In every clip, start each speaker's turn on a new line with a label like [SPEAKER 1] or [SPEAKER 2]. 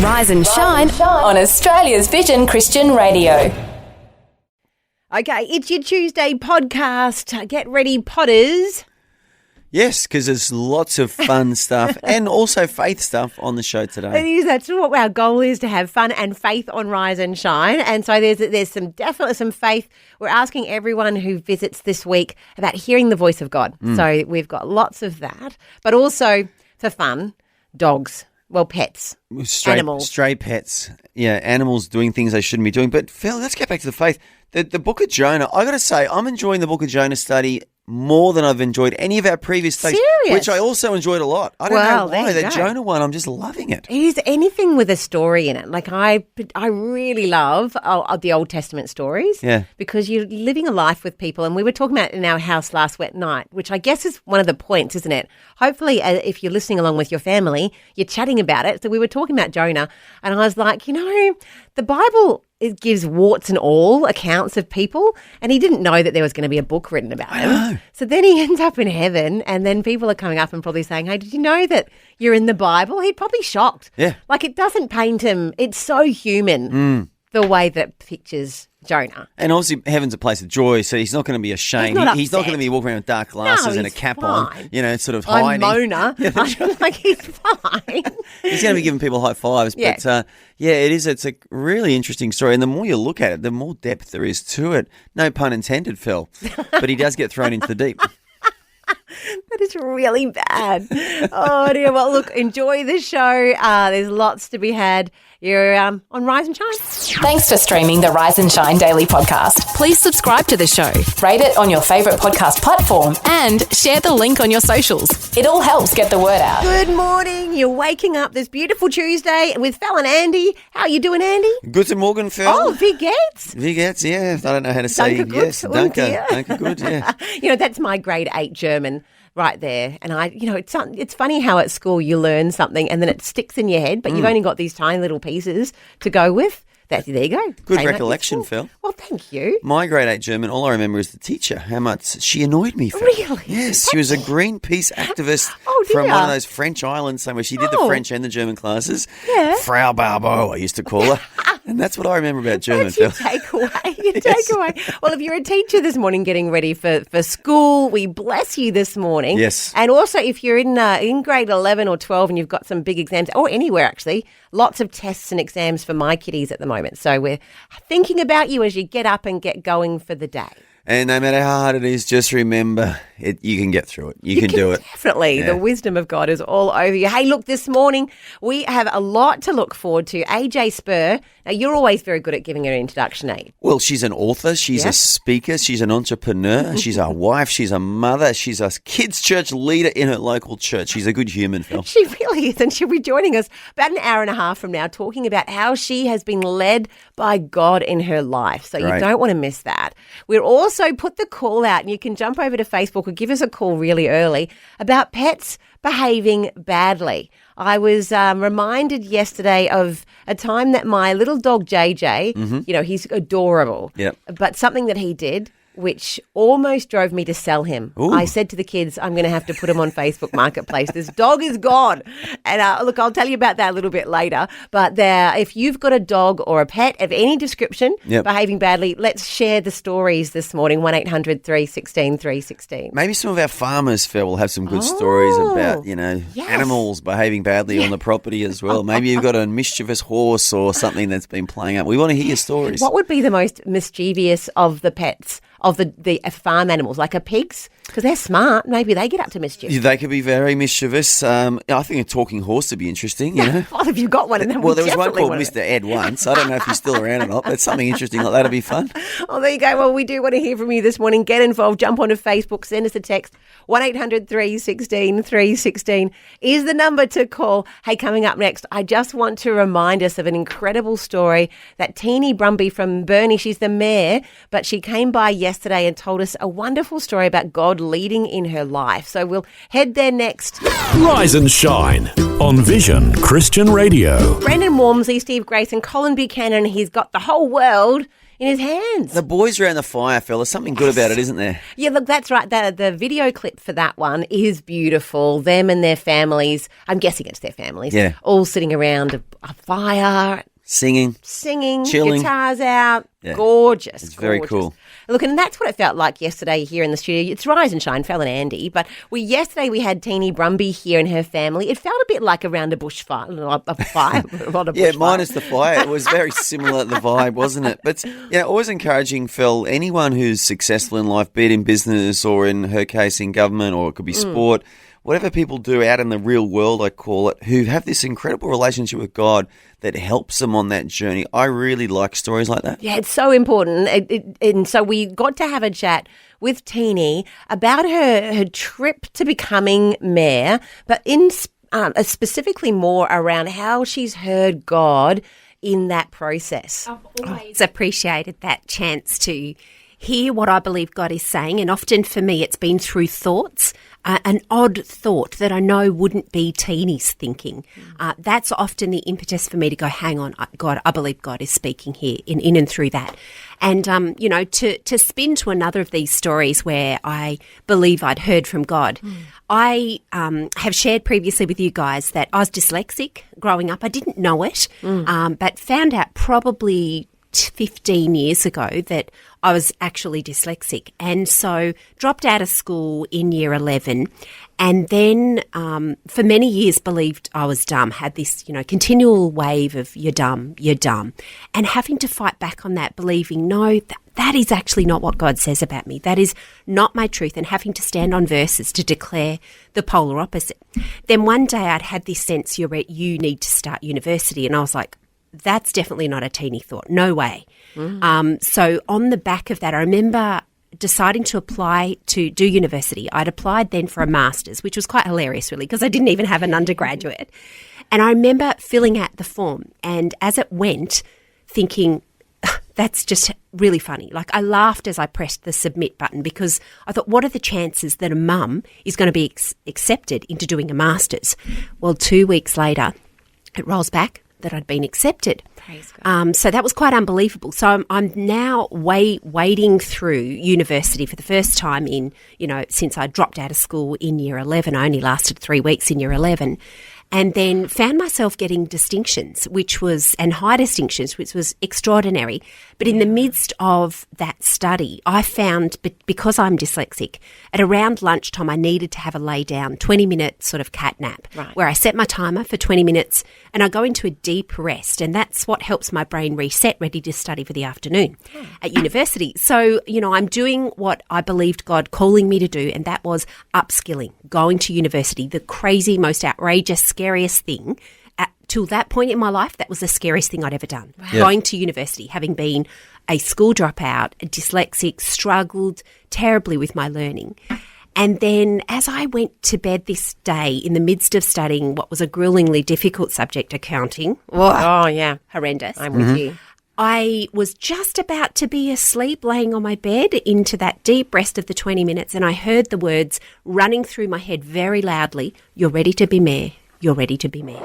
[SPEAKER 1] Rise and shine on Australia's Vision Christian Radio.
[SPEAKER 2] Okay, it's your Tuesday podcast. Get ready, Potters.
[SPEAKER 3] Yes, because there's lots of fun stuff and also faith stuff on the show today.
[SPEAKER 2] It is. That's what our goal is, to have fun and faith on Rise and Shine. And so there's definitely some faith. We're asking everyone who visits this week about hearing the voice of God. So we've got lots of that, but also for fun, dogs. Well, pets, animals.
[SPEAKER 3] Stray pets. Yeah, animals doing things they shouldn't be doing. But Phil, let's get back to the faith. The book of Jonah, I got to say, I'm enjoying the book of Jonah study more than I've enjoyed any of our previous studies, which I also enjoyed a lot. I don't know why. The Jonah one, I'm just loving it.
[SPEAKER 2] It is anything with a story in it. Like I really love the Old Testament stories, because you're living a life with people. And we were talking about it in our house last wet night, which I guess is one of the points, isn't it? Hopefully, if you're listening along with your family, you're chatting about it. So we were talking about Jonah, and I was like, the Bible, it gives warts and all accounts of people, and he didn't know that there was going to be a book written about him. So then he ends up in heaven, and then people are coming up and probably saying, hey, did you know that you're in the Bible? He'd probably shocked. Yeah. Like, it doesn't paint him. It's so human, the way that it pictures Jonah.
[SPEAKER 3] And obviously heaven's a place of joy, so he's not going to be ashamed. He's not going to be walking around with dark glasses and a cap on, sort of hiding.
[SPEAKER 2] I'm Mona. I'm like, he's fine.
[SPEAKER 3] He's going to be giving people high fives. Yeah. But, it's a really interesting story. And the more you look at it, the more depth there is to it. No pun intended, Phil. But he does get thrown into the deep.
[SPEAKER 2] That is really bad. Oh, dear. Well, look, enjoy the show. There's lots to be had. You're on Rise and Shine.
[SPEAKER 1] Thanks for streaming the Rise and Shine Daily podcast. Please subscribe to the show, rate it on your favourite podcast platform, and share the link on your socials. It all helps get the word out.
[SPEAKER 2] Good morning. You're waking up this beautiful Tuesday with Fel and Andy. How are you doing, Andy?
[SPEAKER 3] Guten Morgen, Phil.
[SPEAKER 2] Oh, wie geht's?
[SPEAKER 3] Wie geht's, yeah. I don't know how to say yes. Danke. Danke gut, yeah.
[SPEAKER 2] That's my grade 8 German. Right there. And it's funny how at school you learn something and then it sticks in your head, but you've only got these tiny little pieces to go with. There you go.
[SPEAKER 3] Good recollection, Phil.
[SPEAKER 2] Well, thank you.
[SPEAKER 3] My grade 8 German, all I remember is the teacher, how much she annoyed me, Phil.
[SPEAKER 2] Really?
[SPEAKER 3] Yes, she was a Greenpeace activist from one of those French islands somewhere. She did the French and the German classes. Yeah. Frau Barbeau, I used to call her. And that's what I remember about German,
[SPEAKER 2] Phil. Your takeaway. Well, if you're a teacher this morning getting ready for school, we bless you this morning.
[SPEAKER 3] Yes.
[SPEAKER 2] And also, if you're in grade 11 or 12 and you've got some big exams, or anywhere actually, lots of tests and exams for my kiddies at the moment. So we're thinking about you as you get up and get going for the day.
[SPEAKER 3] And no matter how hard it is, just remember, you can get through it. You can do it.
[SPEAKER 2] Definitely. Yeah. The wisdom of God is all over you. Hey, look, this morning we have a lot to look forward to. AJ Spur, now you're always very good at giving her an introduction, eh?
[SPEAKER 3] Well, she's an author. She's a speaker. She's an entrepreneur. She's a wife. She's a mother. She's a kids' church leader in her local church. She's a good human, Phil.
[SPEAKER 2] She really is. And she'll be joining us about an hour and a half from now talking about how she has been led by God in her life. So you don't want to miss that. We're also put the call out, and you can jump over to Facebook or give us a call really early about pets behaving badly. I was reminded yesterday of a time that my little dog JJ, he's adorable, but something that he did which almost drove me to sell him. Ooh. I said to the kids, I'm going to have to put him on Facebook Marketplace. This dog is gone. And look, I'll tell you about that a little bit later. But if you've got a dog or a pet of any description behaving badly, let's share the stories this morning, 1800 316 316.
[SPEAKER 3] Maybe some of our farmers, Phil, will have some good stories about, animals behaving badly on the property as well. Maybe you've got a mischievous horse or something that's been playing up. We want to hear your stories.
[SPEAKER 2] What would be the most mischievous of the pets? Of the farm animals, like a pigs, because they're smart. Maybe they get up to mischief.
[SPEAKER 3] They could be very mischievous. I think a talking horse would be interesting. Well,
[SPEAKER 2] if you've got one, and then
[SPEAKER 3] well, there was one called Mr. Ed once. I don't know if he's still around or not, but something interesting like that would be fun.
[SPEAKER 2] Oh, there you go. Well, we do want to hear from you this morning. Get involved. Jump onto Facebook. Send us a text. 1800 316 316 is the number to call. Hey, coming up next, I just want to remind us of an incredible story that Teeny Brumby from Burnie, she's the mayor, but she came by yesterday and told us a wonderful story about God leading in her life. So we'll head there next.
[SPEAKER 4] Rise and shine on Vision Christian Radio.
[SPEAKER 2] Brendan Walmsley, Steve Grace and Colin Buchanan. He's got the whole world in his hands.
[SPEAKER 3] The boys around the fire, Phil. There's something good about it, isn't there?
[SPEAKER 2] Yeah, look, that's right. The video clip for that one is beautiful. Them and their families, I'm guessing it's their families, all sitting around a fire.
[SPEAKER 3] Singing,
[SPEAKER 2] chilling, guitars out, gorgeous.
[SPEAKER 3] It's very cool.
[SPEAKER 2] Look, and that's what it felt like yesterday here in the studio. It's Rise and Shine, Fel and Andy, but yesterday we had Teeny Brumby here and her family. It felt a bit like around a bushfire, a fire.
[SPEAKER 3] Minus the fire. It was very similar, the vibe, wasn't it? But always encouraging, Phil, anyone who's successful in life, be it in business or in her case in government, or it could be sport, whatever people do out in the real world, I call it, who have this incredible relationship with God that helps them on that journey. I really like stories like that. Yeah,
[SPEAKER 2] it's so important. And so we got to have a chat with Teeny about her trip to becoming mayor, but specifically more around how she's heard God in that process.
[SPEAKER 5] I've always appreciated that chance to hear what I believe God is saying, and often for me it's been through thoughts, an odd thought that I know wouldn't be Teeny's thinking. That's often the impetus for me to go, hang on, God, I believe God is speaking here in and through that. And, to spin to another of these stories where I believe I'd heard from God, I have shared previously with you guys that I was dyslexic growing up. I didn't know it, but found out probably 15 years ago that I was actually dyslexic, and so dropped out of school in year 11, and then for many years believed I was dumb, had this continual wave of you're dumb, and having to fight back on that, believing no, that is actually not what God says about me, that is not my truth, and having to stand on verses to declare the polar opposite. Then one day I'd had this sense, you need to start university, and I was like, that's definitely not a teeny thought. No way. So on the back of that, I remember deciding to apply to do university. I'd applied then for a master's, which was quite hilarious, really, because I didn't even have an undergraduate. And I remember filling out the form, and as it went, thinking, that's just really funny. Like, I laughed as I pressed the submit button, because I thought, what are the chances that a mum is going to be accepted into doing a master's? Well, 2 weeks later, it rolls back that I'd been accepted.
[SPEAKER 2] Praise God.
[SPEAKER 5] So that was quite unbelievable. So I'm now wading through university for the first time since I dropped out of school in year 11. I only lasted 3 weeks in year 11. And then found myself getting distinctions, and high distinctions, which was extraordinary. But in the midst of that study, I found, because I'm dyslexic, at around lunchtime I needed to have a lay down 20-minute sort of cat nap, where I set my timer for 20 minutes and I go into a deep rest, and that's what helps my brain reset, ready to study for the afternoon at university. So, I'm doing what I believed God calling me to do, and that was upskilling, going to university, the crazy, most outrageous, scariest thing. Till that point in my life, that was the scariest thing I'd ever done. Wow. Going to university, having been a school dropout, dyslexic, struggled terribly with my learning. And then as I went to bed this day in the midst of studying what was a grillingly difficult subject, accounting.
[SPEAKER 2] Oh, yeah.
[SPEAKER 5] Horrendous.
[SPEAKER 2] I'm with you.
[SPEAKER 5] I was just about to be asleep, laying on my bed into that deep rest of the 20 minutes, and I heard the words running through my head very loudly, "You're ready to be mayor. You're ready to be mayor."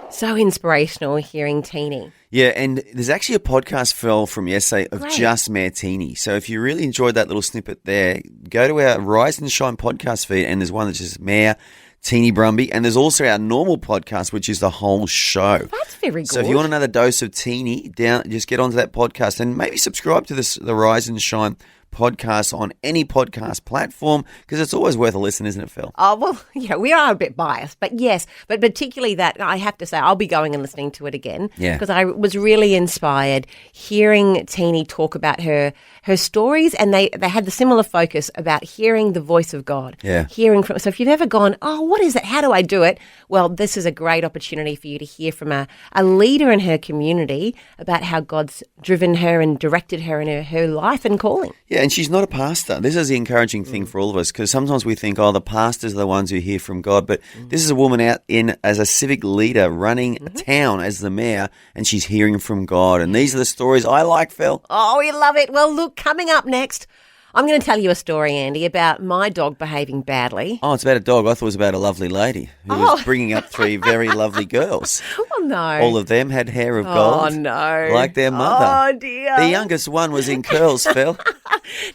[SPEAKER 2] So inspirational hearing Teeny.
[SPEAKER 3] Yeah, and there's actually a podcast, Phil, from yesterday of just Mayor Teeny. So if you really enjoyed that little snippet there, go to our Rise and Shine podcast feed, and there's one that's just Mayor Teeny Brumby, and there's also our normal podcast, which is the whole show.
[SPEAKER 2] That's very good.
[SPEAKER 3] So if you want another dose of Teeny, just get onto that podcast and maybe subscribe to the Rise and Shine podcast on any podcast platform, because it's always worth a listen, isn't it, Phil?
[SPEAKER 2] Oh, well, yeah, we are a bit biased, but yes, but particularly that, I have to say, I'll be going and listening to it again, because I was really inspired hearing Teeny talk about her stories, and they had the similar focus about hearing the voice of God.
[SPEAKER 3] Yeah.
[SPEAKER 2] So if you've ever gone, oh, what is it? How do I do it? Well, this is a great opportunity for you to hear from a leader in her community about how God's driven her and directed her in her life and calling.
[SPEAKER 3] Yeah, and she's not a pastor. This is the encouraging thing for all of us, because sometimes we think, the pastors are the ones who hear from God. But this is a woman out as a civic leader running a town as the mayor, and she's hearing from God. And these are the stories I like, Phil.
[SPEAKER 2] Oh, we love it. Well, look, coming up next, I'm going to tell you a story, Andy, about my dog behaving badly.
[SPEAKER 3] Oh, it's about a dog. I thought it was about a lovely lady who was bringing up 3 very lovely girls.
[SPEAKER 2] Oh, no.
[SPEAKER 3] All of them had hair of gold.
[SPEAKER 2] Oh, no.
[SPEAKER 3] Like their mother.
[SPEAKER 2] Oh, dear.
[SPEAKER 3] The youngest one was in curls, Phil.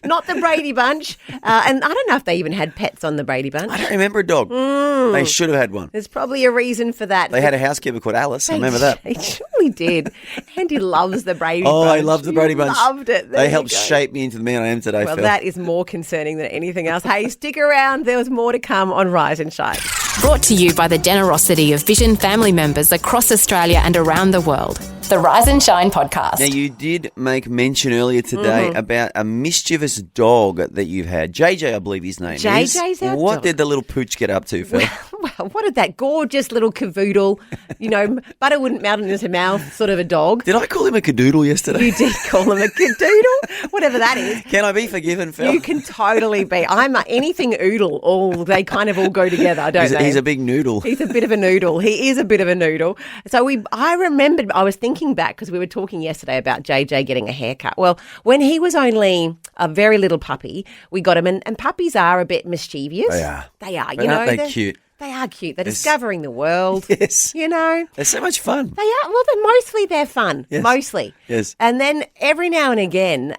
[SPEAKER 2] Not the Brady Bunch. And I don't know if they even had pets on the Brady Bunch.
[SPEAKER 3] I don't remember a dog. They should have had one.
[SPEAKER 2] There's probably a reason for that.
[SPEAKER 3] They had a housekeeper called Alice. I remember that.
[SPEAKER 2] They surely did. Andy loves the Brady Bunch.
[SPEAKER 3] Oh, I love the Brady Bunch.
[SPEAKER 2] Loved it. There
[SPEAKER 3] They
[SPEAKER 2] you
[SPEAKER 3] helped
[SPEAKER 2] go.
[SPEAKER 3] shape me into the man I am today,
[SPEAKER 2] Well,
[SPEAKER 3] Phil.
[SPEAKER 2] that is more concerning than anything else. Hey, stick around. There was more to come on Rise and Shine.
[SPEAKER 1] Brought to you by the generosity of Vision family members across Australia and around the world. The Rise and Shine podcast.
[SPEAKER 3] Now, you did make mention earlier today about a mischievous dog that you've had. JJ, I believe his name is.
[SPEAKER 2] JJ's our
[SPEAKER 3] What
[SPEAKER 2] dog.
[SPEAKER 3] did the little pooch get up to, Phil?
[SPEAKER 2] Well, what did that gorgeous little cavoodle, butter wouldn't melt in his mouth sort of a dog.
[SPEAKER 3] Did I call him a cadoodle yesterday?
[SPEAKER 2] You did call him a cadoodle, whatever that is.
[SPEAKER 3] Can I be forgiven, Phil?
[SPEAKER 2] You can totally be. Anything oodle. They kind of all go together, don't they?
[SPEAKER 3] He's a big noodle.
[SPEAKER 2] He's a bit of a noodle. He is a bit of a noodle. So I remembered, I was thinking back because we were talking yesterday about JJ getting a haircut. Well, when he was only a very little puppy, we got him, and puppies are a bit mischievous.
[SPEAKER 3] They are.
[SPEAKER 2] They are.
[SPEAKER 3] But aren't they cute?
[SPEAKER 2] They are cute. They're discovering the world.
[SPEAKER 3] Yes.
[SPEAKER 2] They're
[SPEAKER 3] so much fun.
[SPEAKER 2] They are. Well, they're fun.
[SPEAKER 3] Yes.
[SPEAKER 2] Mostly.
[SPEAKER 3] Yes.
[SPEAKER 2] And then every now and again,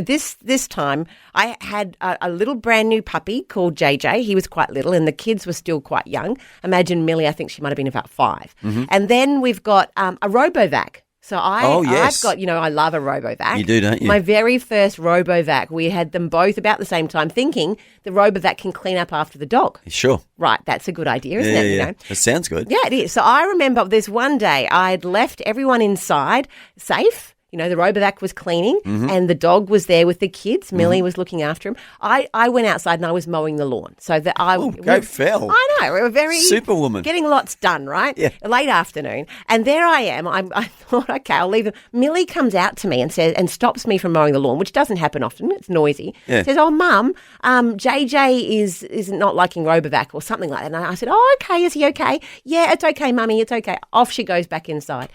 [SPEAKER 2] this time, I had a little brand new puppy called JJ. He was quite little, and the kids were still quite young. Imagine Millie. I think she might have been about 5.
[SPEAKER 3] Mm-hmm.
[SPEAKER 2] And then we've got a Robovac. So
[SPEAKER 3] yes.
[SPEAKER 2] I've got, I love a Robovac.
[SPEAKER 3] You do, don't you?
[SPEAKER 2] My very first Robovac, we had them both about the same time, thinking the Robovac can clean up after the dog.
[SPEAKER 3] Sure.
[SPEAKER 2] Right, that's a good idea, isn't it?
[SPEAKER 3] Yeah. That sounds good.
[SPEAKER 2] Yeah, it is. So I remember this one day I'd left everyone inside safe. The Robovac was cleaning and the dog was there with the kids. Millie was looking after him. I went outside and I was mowing the lawn. So that
[SPEAKER 3] go Phil.
[SPEAKER 2] I know. We were very
[SPEAKER 3] Superwoman.
[SPEAKER 2] getting lots done, right?
[SPEAKER 3] Yeah.
[SPEAKER 2] Late afternoon. And there I am. I thought, okay, I'll leave them. Millie comes out to me and stops me from mowing the lawn, which doesn't happen often. It's noisy.
[SPEAKER 3] Yeah.
[SPEAKER 2] Says, "Oh, Mum, JJ is not liking Robovac," or something like that. And I said, "Oh, okay. Is he okay?" "Yeah, it's okay, Mummy. It's okay." Off she goes back inside.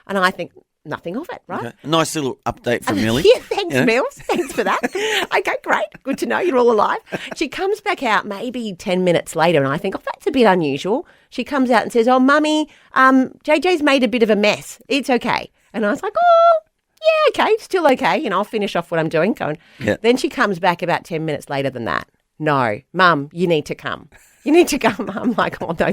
[SPEAKER 2] And I think, nothing of it, right?
[SPEAKER 3] Okay. A nice little update from Millie.
[SPEAKER 2] Yeah, thanks, Mills. Thanks for that. Okay, great. Good to know you're all alive. She comes back out maybe 10 minutes later, and I think, that's a bit unusual. She comes out and says, "Oh, Mummy, JJ's made a bit of a mess. It's okay." And I was like, "Oh, yeah, okay, still okay. I'll finish off what I'm doing."
[SPEAKER 3] Yeah.
[SPEAKER 2] Then she comes back about 10 minutes later than that. "No, Mum, you need to come. You need to come." I'm like, "Oh, no,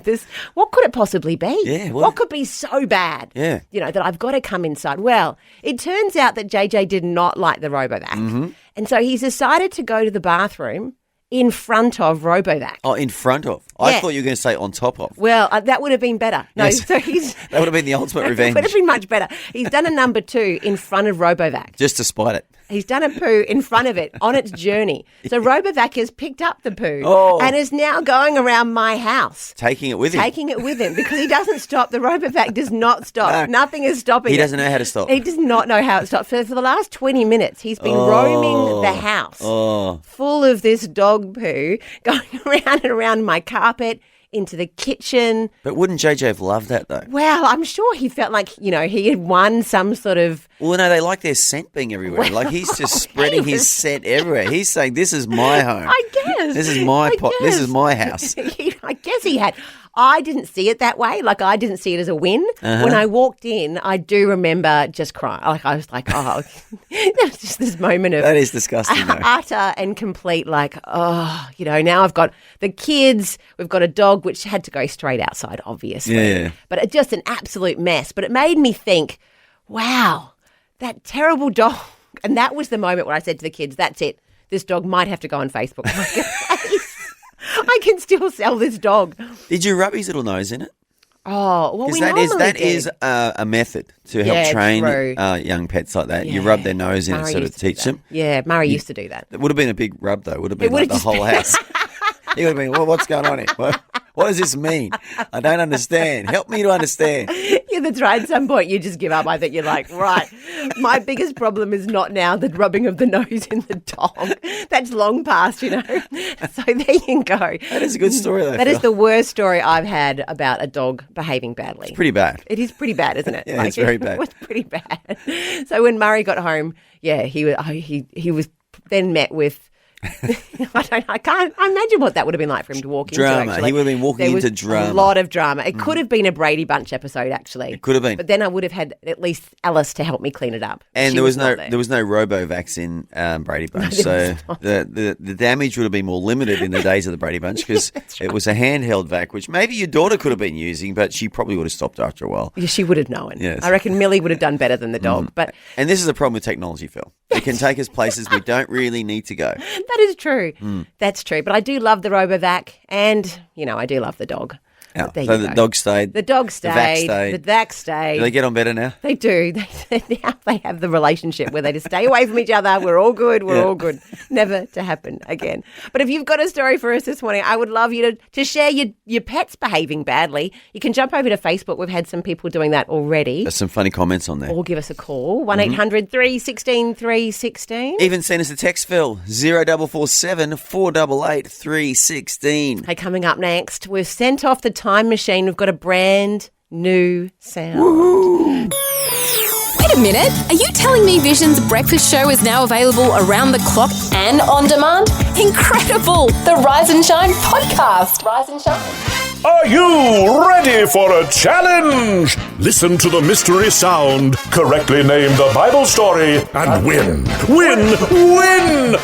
[SPEAKER 2] what could it possibly be?
[SPEAKER 3] Yeah,
[SPEAKER 2] what could be so bad?
[SPEAKER 3] Yeah.
[SPEAKER 2] That I've got to come inside." Well, it turns out that JJ did not like the Robovac. And so he's decided to go to the bathroom in front of Robovac.
[SPEAKER 3] Oh, in front of. I
[SPEAKER 2] Yeah.
[SPEAKER 3] thought you were going to say on top of.
[SPEAKER 2] Well, that would have been better. No,
[SPEAKER 3] Yes.
[SPEAKER 2] so he's...
[SPEAKER 3] That would have been the ultimate
[SPEAKER 2] It
[SPEAKER 3] revenge.
[SPEAKER 2] would have been much better. He's done a number 2 in front of Robovac.
[SPEAKER 3] Just to spite it.
[SPEAKER 2] He's done a poo in front of it on its journey. So Robovac has picked up the poo
[SPEAKER 3] Oh.
[SPEAKER 2] and is now going around my house.
[SPEAKER 3] Taking it with him.
[SPEAKER 2] Taking it with him because he doesn't stop. The Robovac does not stop.
[SPEAKER 3] No.
[SPEAKER 2] Nothing is stopping
[SPEAKER 3] He
[SPEAKER 2] it.
[SPEAKER 3] doesn't know how to stop.
[SPEAKER 2] He does not know how to stop. For the last 20 minutes, he's been roaming the house full of this dog poo, going around and around my carpet, into the kitchen.
[SPEAKER 3] But wouldn't JJ have loved that, though?
[SPEAKER 2] Well, I'm sure he felt like, he had won some sort of...
[SPEAKER 3] Well, no, they like their scent being everywhere. Like he's just spreading his scent everywhere. He's saying, "This is my home.
[SPEAKER 2] I guess.
[SPEAKER 3] This is my pot. This is
[SPEAKER 2] guess.
[SPEAKER 3] my house."
[SPEAKER 2] I guess he had. I didn't see it that way. Like, I didn't see it as a win. When I walked in, I do remember just crying. Like, I was like, oh, there was just this moment of
[SPEAKER 3] That is disgusting, though.
[SPEAKER 2] utter and complete, like, now I've got the kids, we've got a dog, which had to go straight outside, obviously.
[SPEAKER 3] Yeah.
[SPEAKER 2] But it's just an absolute mess. But it made me think, wow, that terrible dog. And that was the moment where I said to the kids, that's it. This dog might have to go on Facebook. I can still sell this dog.
[SPEAKER 3] Did you rub his little nose in it?
[SPEAKER 2] Oh, well, we
[SPEAKER 3] Because
[SPEAKER 2] normally
[SPEAKER 3] that is a method to help
[SPEAKER 2] Yeah,
[SPEAKER 3] train
[SPEAKER 2] true.
[SPEAKER 3] young pets like that. You
[SPEAKER 2] Yeah.
[SPEAKER 3] rub their nose in it,
[SPEAKER 2] Murray
[SPEAKER 3] sort of
[SPEAKER 2] used to do
[SPEAKER 3] teach
[SPEAKER 2] that.
[SPEAKER 3] them.
[SPEAKER 2] Yeah, Murray used to do that.
[SPEAKER 3] It would have been a big rub, though. It would have been
[SPEAKER 2] would
[SPEAKER 3] like the
[SPEAKER 2] have
[SPEAKER 3] whole house. He would have been, well, what's going on here? What does this mean? I don't understand. Help me to understand.
[SPEAKER 2] Yeah, that's right. At some point, you just give up. I think you're like, right, my biggest problem is not now the rubbing of the nose in the dog. That's long past, So there you go.
[SPEAKER 3] That is a good story, though.
[SPEAKER 2] That is
[SPEAKER 3] Phil.
[SPEAKER 2] the worst story I've had about a dog behaving badly.
[SPEAKER 3] Pretty bad.
[SPEAKER 2] It is pretty bad, isn't it?
[SPEAKER 3] Yeah, it's very bad.
[SPEAKER 2] It was pretty bad. So when Murray got home, yeah, he was then met with I can't imagine what that would have been like for him to walk
[SPEAKER 3] drama.
[SPEAKER 2] into. Actually,
[SPEAKER 3] He would have been walking into drama.
[SPEAKER 2] A lot of drama. It could have been a Brady Bunch episode, actually.
[SPEAKER 3] It could have been.
[SPEAKER 2] But then I would have had at least Alice to help me clean it up.
[SPEAKER 3] And
[SPEAKER 2] She
[SPEAKER 3] there was no
[SPEAKER 2] not
[SPEAKER 3] there was no Robovax in Brady Bunch, so the damage would have been more limited in the days of the Brady Bunch because it was a handheld vac, which maybe your daughter could have been using, but she probably would have stopped after a while.
[SPEAKER 2] Yeah, she would have known.
[SPEAKER 3] Yes.
[SPEAKER 2] I reckon Millie would have done better than the dog. But
[SPEAKER 3] And this is the problem with technology, Phil. It can take us places we don't really need to go.
[SPEAKER 2] that is true. That's true. But I do love the Robovac, and I do love the dog.
[SPEAKER 3] Yeah.
[SPEAKER 2] But there
[SPEAKER 3] So
[SPEAKER 2] you
[SPEAKER 3] the
[SPEAKER 2] go.
[SPEAKER 3] dog stayed.
[SPEAKER 2] The dog stayed.
[SPEAKER 3] stayed.
[SPEAKER 2] The vac stayed.
[SPEAKER 3] Do they get on better now?
[SPEAKER 2] They do. Now they have the relationship where they just stay away from each other. We're all good. We're all good. Never to happen again. But if you've got a story for us this morning, I would love you to share your pets behaving badly. You can jump over to Facebook. We've had some people doing that already.
[SPEAKER 3] There's some funny comments on there.
[SPEAKER 2] Or give us a call, 1800 316 316.
[SPEAKER 3] Even send us a text, Phil, 0447 488 316.
[SPEAKER 2] Hey, coming up next, we've sent off the time machine. We've got a brand new sound.
[SPEAKER 1] Wait a minute. Are you telling me Vision's breakfast show is now available around the clock and on demand? Incredible! The Rise and Shine podcast. Rise and Shine.
[SPEAKER 4] Are you ready for a challenge? Listen to the mystery sound, correctly name the Bible story, and win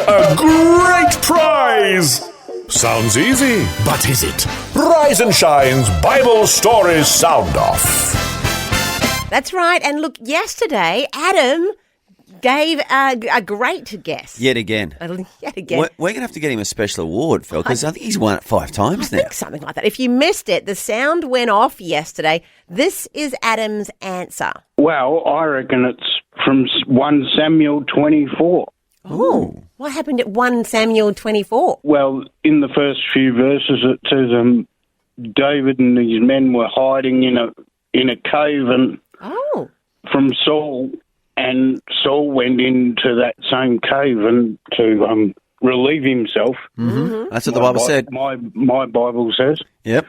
[SPEAKER 4] a great prize. Sounds easy, but is it? Rise and Shine's Bible Story Sound Off.
[SPEAKER 2] That's right. And look, yesterday, Adam gave a great guess.
[SPEAKER 3] Yet again.
[SPEAKER 2] Yet again.
[SPEAKER 3] We're going to have to get him a special award, Phil, because I think he's won it 5 times
[SPEAKER 2] I
[SPEAKER 3] now.
[SPEAKER 2] think something like that. If you missed it, the sound went off yesterday. This is Adam's answer.
[SPEAKER 6] Well, I reckon it's from 1 Samuel 24.
[SPEAKER 3] Oh.
[SPEAKER 2] What happened at 1 Samuel 24?
[SPEAKER 6] Well, in the first few verses, it says David and his men were hiding in a cave and from Saul, and Saul went into that same cave and to relieve himself.
[SPEAKER 3] Mm-hmm. That's what the Bible said.
[SPEAKER 6] My Bible says.
[SPEAKER 3] Yep.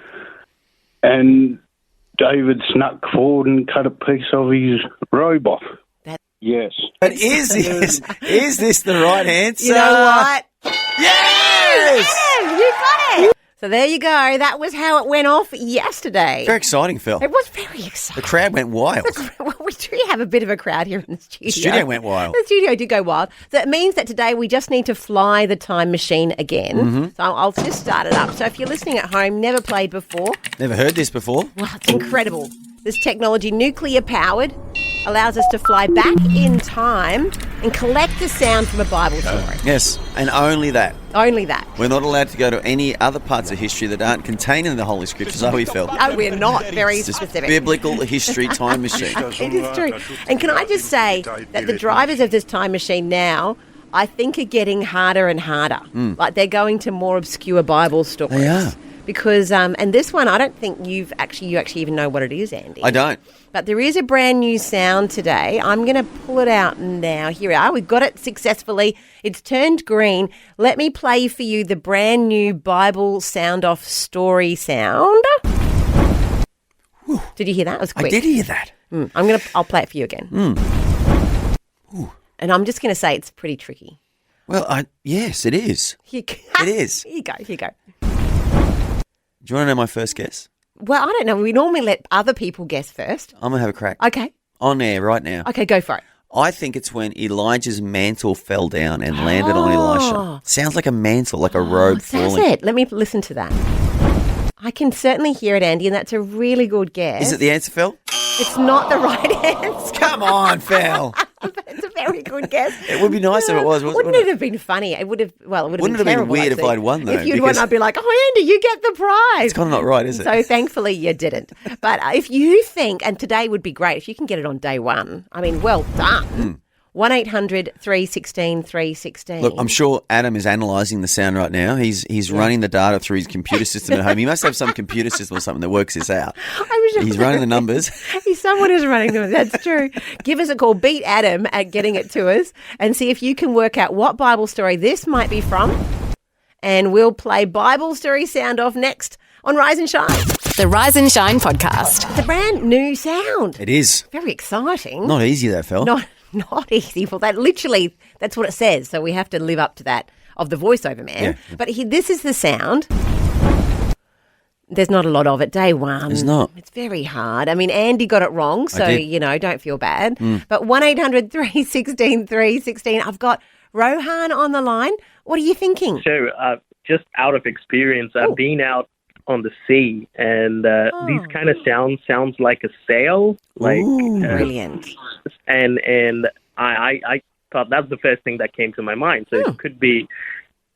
[SPEAKER 6] And David snuck forward and cut a piece of his robe off. Yes.
[SPEAKER 3] But is this the right answer?
[SPEAKER 2] You know what?
[SPEAKER 3] Yes!
[SPEAKER 2] Yeah, you got it. So there you go. That was how it went off yesterday.
[SPEAKER 3] Very exciting, Phil.
[SPEAKER 2] It was very exciting.
[SPEAKER 3] The crowd went wild.
[SPEAKER 2] Well, we do have a bit of a crowd here in the studio.
[SPEAKER 3] The studio went wild.
[SPEAKER 2] The studio did go wild. So it means that today we just need to fly the time machine again.
[SPEAKER 3] Mm-hmm.
[SPEAKER 2] So I'll just start it up. So if you're listening at home, never played before,
[SPEAKER 3] Never heard this before.
[SPEAKER 2] wow, it's incredible. This technology, nuclear powered, allows us to fly back in time and collect the sound from a Bible story.
[SPEAKER 3] Yes, and only that.
[SPEAKER 2] Only that.
[SPEAKER 3] We're not allowed to go to any other parts of history that aren't contained in the Holy Scriptures, are we, Phil?
[SPEAKER 2] No, we're not very
[SPEAKER 3] It's just
[SPEAKER 2] specific.
[SPEAKER 3] biblical history time machine.
[SPEAKER 2] It is true. And can I just say that the drivers of this time machine now, I think, are getting harder and harder. Like they're going to more obscure Bible stories.
[SPEAKER 3] They are.
[SPEAKER 2] Because, and this one, I don't think you actually even know what it is, Andy.
[SPEAKER 3] I don't.
[SPEAKER 2] But there is a brand new sound today. I'm going to pull it out now. Here we are. We've got it successfully. It's turned green. Let me play for you the brand new Bible sound off story sound. Did you hear that? It was quick.
[SPEAKER 3] I did hear that.
[SPEAKER 2] I'll play it for you again. And I'm just going to say it's pretty tricky.
[SPEAKER 3] Well, yes, it is.
[SPEAKER 2] It
[SPEAKER 3] is.
[SPEAKER 2] Here you go.
[SPEAKER 3] Do you want to know my first guess?
[SPEAKER 2] Well, I don't know. We normally let other people guess first.
[SPEAKER 3] I'm going to have a crack.
[SPEAKER 2] Okay.
[SPEAKER 3] On air right now.
[SPEAKER 2] Okay, go for it.
[SPEAKER 3] I think it's when Elijah's mantle fell down and landed on Elisha. Sounds like a mantle, like a robe
[SPEAKER 2] That's
[SPEAKER 3] falling.
[SPEAKER 2] it. Let me listen to that. I can certainly hear it, Andy, and that's a really good guess.
[SPEAKER 3] Is it the answer, Phil?
[SPEAKER 2] It's not the right answer.
[SPEAKER 3] Come on, Phil.
[SPEAKER 2] But it's a very good guess.
[SPEAKER 3] It would be nice if it was, wouldn't
[SPEAKER 2] it have been funny? It would have. Well, it would have
[SPEAKER 3] Wouldn't
[SPEAKER 2] been
[SPEAKER 3] it have been
[SPEAKER 2] terrible,
[SPEAKER 3] weird if
[SPEAKER 2] actually.
[SPEAKER 3] I'd won, though,
[SPEAKER 2] If you'd won,
[SPEAKER 3] because-
[SPEAKER 2] I'd be like, "Oh, Andy, you get the prize."
[SPEAKER 3] It's kind of not right, is it?
[SPEAKER 2] So thankfully you didn't. But if you think, and today would be great if you can get it on day one. I mean, well done. 1-800-316-316.
[SPEAKER 3] Look, I'm sure Adam is analysing the sound right now. He's running the data through his computer system at home. He must have some computer system or something that works this out.
[SPEAKER 2] I'm sure
[SPEAKER 3] He's running the numbers.
[SPEAKER 2] Someone is running them. That's true. Give us a call. Beat Adam at getting it to us and see if you can work out what Bible story this might be from. And we'll play Bible story sound off next on Rise and Shine.
[SPEAKER 1] The Rise and Shine podcast.
[SPEAKER 2] It's a brand new sound.
[SPEAKER 3] It is.
[SPEAKER 2] Very exciting.
[SPEAKER 3] Not easy, though, Phil.
[SPEAKER 2] Not Not easy. Well, that's what it says. So we have to live up to that of the voiceover man.
[SPEAKER 3] Yeah.
[SPEAKER 2] But this is the sound. There's not a lot of it. Day one.
[SPEAKER 3] There's not.
[SPEAKER 2] It's very hard. I mean, Andy got it wrong, so, don't feel bad. But 1-800-316-316. I've got Rohan on the line. What are you thinking?
[SPEAKER 7] So, just out of experience, I've been out on the sea, and these kind of sounds like a sail.
[SPEAKER 2] Brilliant.
[SPEAKER 7] And I thought that's the first thing that came to my mind. So it could be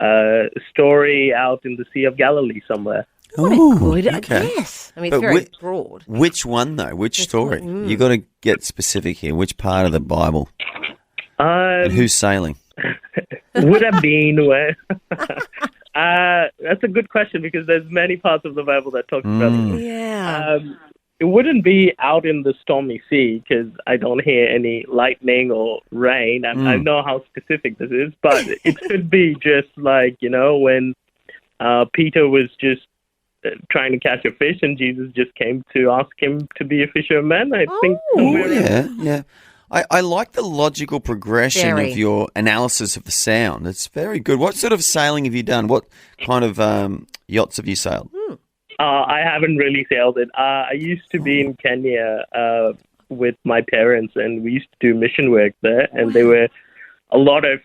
[SPEAKER 7] a story out in the Sea of Galilee somewhere.
[SPEAKER 2] What a good guess. I mean, it's very broad.
[SPEAKER 3] Which one, though? Which story? You got to get specific here. Which part of the Bible? And who's sailing?
[SPEAKER 7] Would have been where... that's a good question because there's many parts of the Bible that talk about it.
[SPEAKER 2] Yeah.
[SPEAKER 7] It wouldn't be out in the stormy sea because I don't hear any lightning or rain. I know how specific this is, but it could be just like, when Peter was just trying to catch a fish and Jesus just came to ask him to be a fisherman. I think.
[SPEAKER 3] Yeah. I like the logical progression of your analysis of the sound. It's very good. What sort of sailing have you done? What kind of yachts have you sailed?
[SPEAKER 7] I haven't really sailed it. I used to be in Kenya with my parents, and we used to do mission work there. And there were a lot of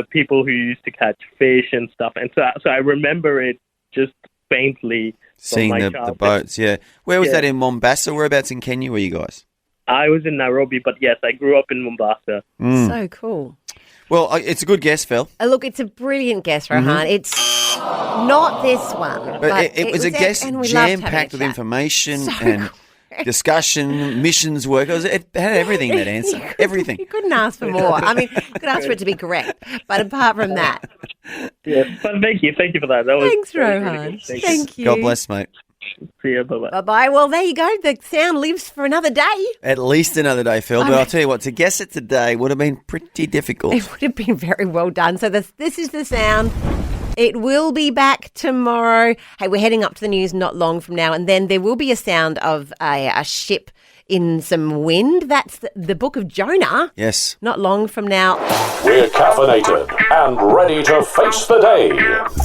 [SPEAKER 7] people who used to catch fish and stuff. And so I remember it just faintly.
[SPEAKER 3] Seeing the boats, yeah. Where was that, in Mombasa? Whereabouts in Kenya were you guys?
[SPEAKER 7] I was in Nairobi, but yes, I grew up in Mombasa.
[SPEAKER 2] So cool.
[SPEAKER 3] Well, it's a good guess, Phil.
[SPEAKER 2] Look, it's a brilliant guess, Rohan. It's not this one.
[SPEAKER 3] But it was a guess jam-packed with information and discussion, missions work. It had everything, that answer. Everything.
[SPEAKER 2] You couldn't ask for more. I mean, you could ask for it to be correct. But apart from that.
[SPEAKER 7] Yeah, but thank you. Thank you for that.
[SPEAKER 2] Thanks, Rohan. Thank you.
[SPEAKER 3] God bless, mate.
[SPEAKER 7] See you. Bye-bye.
[SPEAKER 2] Bye-bye. Well, there you go. The sound lives for another day.
[SPEAKER 3] At least another day, Phil. But I'll tell you what, to guess it today would have been pretty difficult.
[SPEAKER 2] It would have been very well done. So this is the sound. It will be back tomorrow. Hey, we're heading up to the news not long from now, and then there will be a sound of a ship in some wind. That's the book of Jonah.
[SPEAKER 3] Yes.
[SPEAKER 2] Not long from now.
[SPEAKER 4] We're caffeinated and ready to face the day.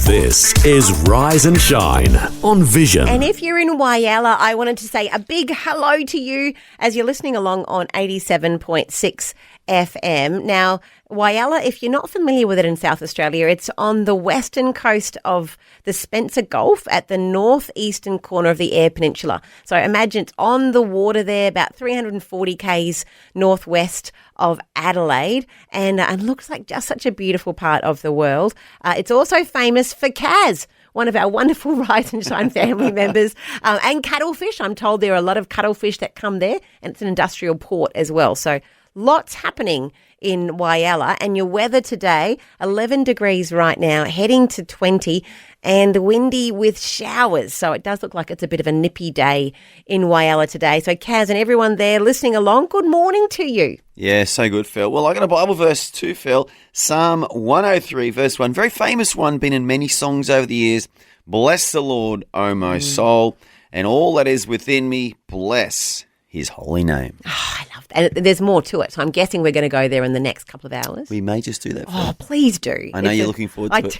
[SPEAKER 4] This is Rise and Shine on Vision.
[SPEAKER 2] And if you're in Whyalla, I wanted to say a big hello to you as you're listening along on 87.6 FM. Now, Whyalla, if you're not familiar with it in South Australia, it's on the western coast of the Spencer Gulf at the northeastern corner of the Eyre Peninsula. So imagine it's on the water there, about 340 k's northwest of Adelaide, and looks like just such a beautiful part of the world. It's also famous for Kaz, one of our wonderful Rise and Shine family members, and cuttlefish. I'm told there are a lot of cuttlefish that come there, and it's an industrial port as well. So lots happening in Whyalla, and your weather today, 11 degrees right now, heading to 20, and windy with showers. So it does look like it's a bit of a nippy day in Whyalla today. So Kaz and everyone there listening along, good morning to you.
[SPEAKER 3] Yeah, so good, Phil. Well, I got a Bible verse too, Phil. Psalm 103, verse 1. Very famous one, been in many songs over the years. Bless the Lord, O my soul, and all that is within me, bless his holy name.
[SPEAKER 2] Oh, I love that. And there's more to it. So I'm guessing we're going to go there in the next couple of hours.
[SPEAKER 3] We may just do that, Phil.
[SPEAKER 2] Oh, please do.
[SPEAKER 3] I know you're looking forward to it.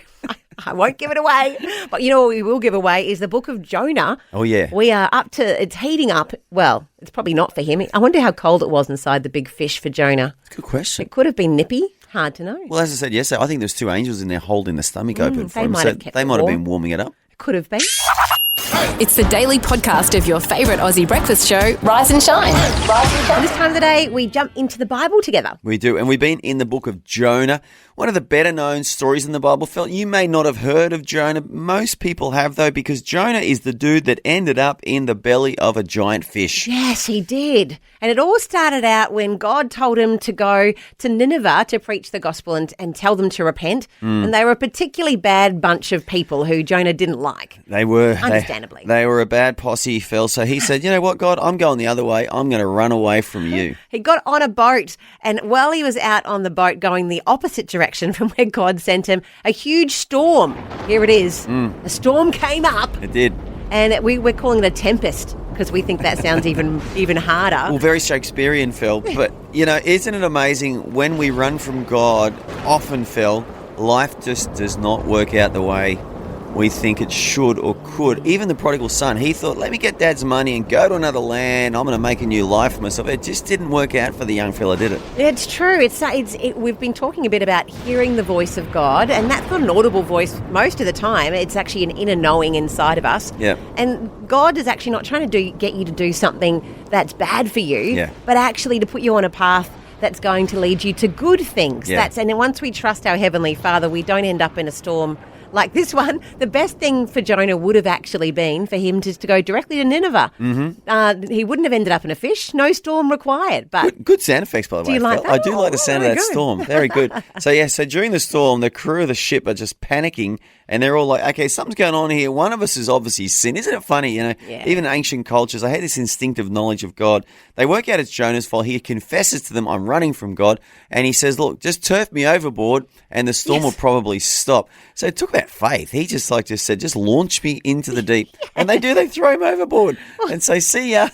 [SPEAKER 2] I won't give it away. But you know what we will give away is the book of Jonah.
[SPEAKER 3] Oh, yeah.
[SPEAKER 2] We are up to, it's heating up. Well, it's probably not for him. I wonder how cold it was inside the big fish for Jonah.
[SPEAKER 3] Good question.
[SPEAKER 2] It could have been nippy. Hard to know.
[SPEAKER 3] Well, as I said yesterday, I think there's two angels in there holding the stomach open for him. So they might have been warming it up.
[SPEAKER 2] It could have been.
[SPEAKER 1] It's the daily podcast of your favourite Aussie breakfast show, Rise and Shine.
[SPEAKER 2] And this time of the day, we jump into the Bible together.
[SPEAKER 3] We do, and we've been in the book of Jonah, one of the better-known stories in the Bible. Phil, you may not have heard of Jonah. Most people have, though, because Jonah is the dude that ended up in the belly of a giant fish.
[SPEAKER 2] Yes, he did. And it all started out when God told him to go to Nineveh to preach the gospel and tell them to repent. And they were a particularly bad bunch of people who Jonah didn't like.
[SPEAKER 3] They were.
[SPEAKER 2] Understandably.
[SPEAKER 3] They were a bad posse, Phil. So he said, you know what, God, I'm going the other way. I'm going to run away from you.
[SPEAKER 2] He got on a boat, and while he was out on the boat going the opposite direction from where God sent him, a huge storm, here it is, a storm came up.
[SPEAKER 3] It did.
[SPEAKER 2] And we're calling it a tempest because we think that sounds even harder.
[SPEAKER 3] Well, very Shakespearean, Phil. But isn't it amazing when we run from God, often, Phil, life just does not work out the way we think it should or could. Even the prodigal son, he thought, let me get dad's money and go to another land. I'm going to make a new life for myself. It just didn't work out for the young fella, did it?
[SPEAKER 2] It's true. We've been talking a bit about hearing the voice of God, and that's not an audible voice most of the time. It's actually an inner knowing inside of us.
[SPEAKER 3] Yeah.
[SPEAKER 2] And God is actually not trying to get you to do something that's bad for you, but actually to put you on a path that's going to lead you to good things.
[SPEAKER 3] Yeah.
[SPEAKER 2] And then once we trust our Heavenly Father, we don't end up in a storm like this one. The best thing for Jonah would have actually been for him to go directly to Nineveh. Mm-hmm. He wouldn't have ended up in a fish. No storm required. But
[SPEAKER 3] good sound effects, by the way.
[SPEAKER 2] Do you like
[SPEAKER 3] Phil.
[SPEAKER 2] that?
[SPEAKER 3] I do like the sound of that
[SPEAKER 2] good.
[SPEAKER 3] storm. Very good. So during the storm, the crew of the ship are just panicking, and they're all like, okay, something's going on here. One of us is obviously sin. Isn't it funny? Even ancient cultures, they had this instinctive knowledge of God. They work out it's Jonah's fault. He confesses to them, I'm running from God. And he says, look, just turf me overboard and the storm will probably stop. So it took that faith. He just said, just launch me into the deep. And they do. They throw him overboard and say, see ya.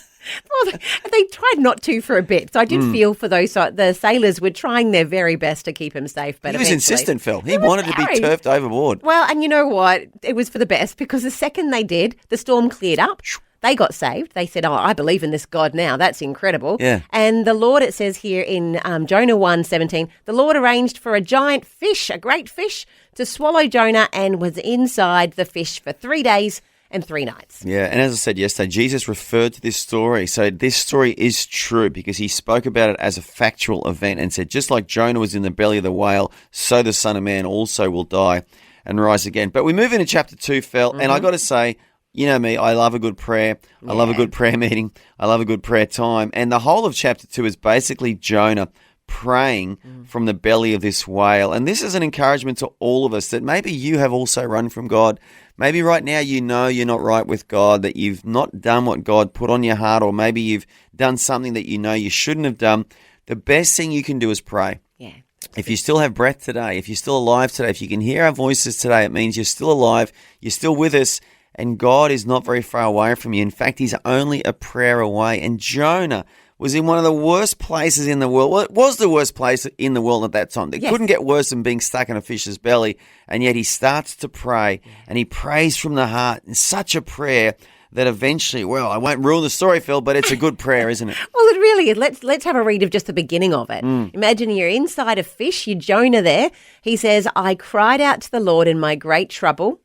[SPEAKER 2] Well, they tried not to for a bit, so I did feel for those. The sailors were trying their very best to keep him safe. But
[SPEAKER 3] he was insistent, Phil. He wanted to be turfed overboard.
[SPEAKER 2] Well, and you know what? It was for the best, because the second they did, the storm cleared up. They got saved. They said, I believe in this God now. That's incredible.
[SPEAKER 3] Yeah.
[SPEAKER 2] And the Lord, it says here in Jonah 1:17, the Lord arranged for a giant fish, a great fish, to swallow Jonah, and was inside the fish for 3 days and 3 nights.
[SPEAKER 3] Yeah, and as I said yesterday, Jesus referred to this story. So this story is true because he spoke about it as a factual event and said, just like Jonah was in the belly of the whale, so the Son of Man also will die and rise again. But we move into chapter 2, Phil, and I got to say, you know me, I love a good prayer. I love a good prayer meeting. I love a good prayer time. And the whole of chapter 2 is basically Jonah praying from the belly of this whale. And this is an encouragement to all of us that maybe you have also run from God. Maybe right now you know you're not right with God, that you've not done what God put on your heart, or maybe you've done something that you know you shouldn't have done. The best thing you can do is pray.
[SPEAKER 2] Yeah.
[SPEAKER 3] If you still have breath today, if you're still alive today, if you can hear our voices today, it means you're still alive, you're still with us, and God is not very far away from you. In fact, he's only a prayer away. And Jonah was in one of the worst places in the world. Well, it was the worst place in the world at that time. It couldn't get worse than being stuck in a fish's belly. And yet he starts to pray, and he prays from the heart in such a prayer that eventually, well, I won't ruin the story, Phil, but it's a good prayer, isn't it?
[SPEAKER 2] Well, it really is. Let's have a read of just the beginning of it. Imagine you're inside a fish, you're Jonah there. He says, I cried out to the Lord in my great trouble,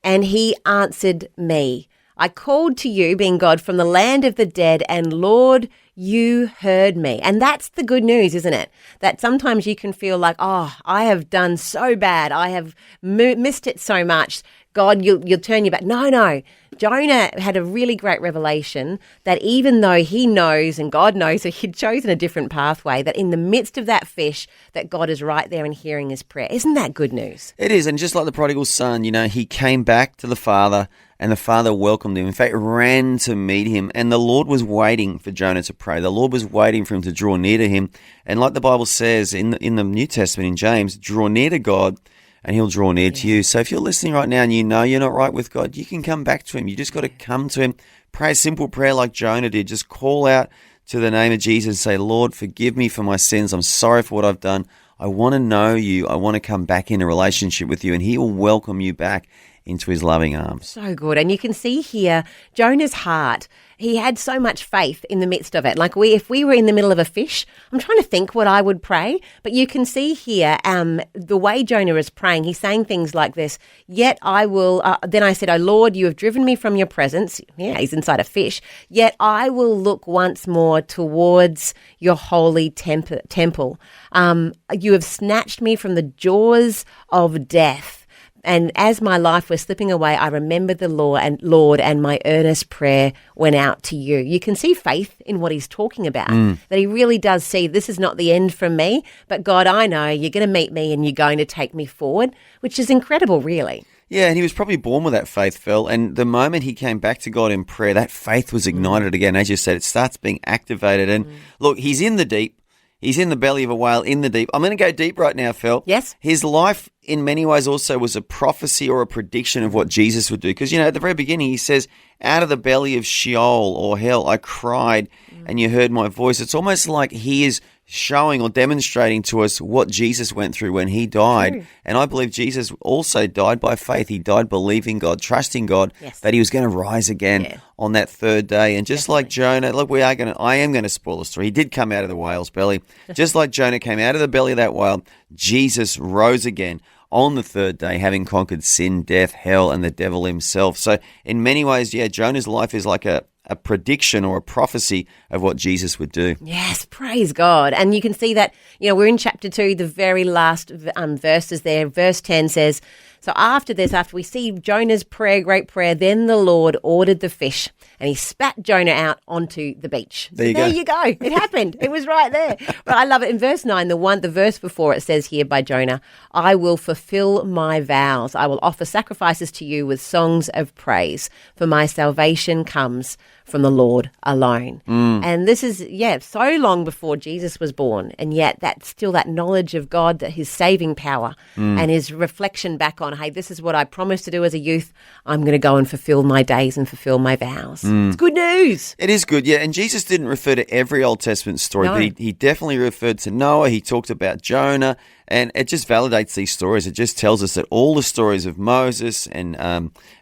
[SPEAKER 2] and he answered me. I called to you, being God, from the land of the dead, and Lord, you heard me. And that's the good news, isn't it? That sometimes you can feel like, oh, I have done so bad. I have missed it so much. God, you'll turn your back. No. Jonah had a really great revelation that even though he knows and God knows that he'd chosen a different pathway, that in the midst of that fish, that God is right there and hearing his prayer. Isn't that good news?
[SPEAKER 3] It is. And just like the prodigal son, he came back to the father, and the father welcomed him. In fact, ran to meet him. And the Lord was waiting for Jonah to pray. The Lord was waiting for him to draw near to him. And like the Bible says in the New Testament, in James, draw near to God, and he'll draw near to you. So if you're listening right now and you know you're not right with God, you can come back to him. You just got to come to him. Pray a simple prayer like Jonah did. Just call out to the name of Jesus and say, Lord, forgive me for my sins. I'm sorry for what I've done. I want to know you. I want to come back in a relationship with you, and he will welcome you back into his loving arms.
[SPEAKER 2] So good. And you can see here Jonah's heart. He had so much faith in the midst of it. Like if we were in the middle of a fish, I'm trying to think what I would pray, but you can see here the way Jonah is praying. He's saying things like this, yet I will, then I said, oh Lord, you have driven me from your presence. Yeah, he's inside a fish. Yet I will look once more towards your holy temple. You have snatched me from the jaws of death. And as my life was slipping away, I remembered the Lord, and my earnest prayer went out to you. You can see faith in what he's talking about, that he really does see this is not the end from me, but God, I know you're going to meet me and you're going to take me forward, which is incredible, really.
[SPEAKER 3] Yeah, and he was probably born with that faith, Phil. And the moment he came back to God in prayer, that faith was ignited again. As you said, it starts being activated. And look, he's in the deep. He's in the belly of a whale in the deep. I'm going to go deep right now, Phil.
[SPEAKER 2] Yes.
[SPEAKER 3] His life in many ways also was a prophecy or a prediction of what Jesus would do. Because, at the very beginning he says, out of the belly of Sheol or hell, I cried and you heard my voice. It's almost like he is showing or demonstrating to us what Jesus went through when he died.
[SPEAKER 2] True.
[SPEAKER 3] And I believe Jesus also died by faith. He died believing God, trusting God that he was going to rise again on that third day. And just like Jonah, look, I am going to spoil the story. He did come out of the whale's belly. Just like Jonah came out of the belly of that whale, Jesus rose again on the third day, having conquered sin, death, hell, and the devil himself. So in many ways, Jonah's life is like a prediction or a prophecy of what Jesus would do.
[SPEAKER 2] Yes, praise God. And you can see that, we're in chapter 2, the very last verses there. Verse 10 says, so after we see Jonah's prayer, great prayer, then the Lord ordered the fish and he spat Jonah out onto the beach.
[SPEAKER 3] There you go.
[SPEAKER 2] It happened. It was right there. But I love it. In verse 9, the verse before it says here by Jonah, I will fulfill my vows. I will offer sacrifices to you with songs of praise, for my salvation comes from the Lord alone. And this is, so long before Jesus was born. And yet that's still that knowledge of God, that his saving power and his reflection back on, hey, this is what I promised to do as a youth. I'm going to go and fulfill my days and fulfill my vows. It's good news.
[SPEAKER 3] It is good, And Jesus didn't refer to every Old Testament story, but he definitely referred to Noah. He talked about Jonah. And it just validates these stories. It just tells us that all the stories of Moses and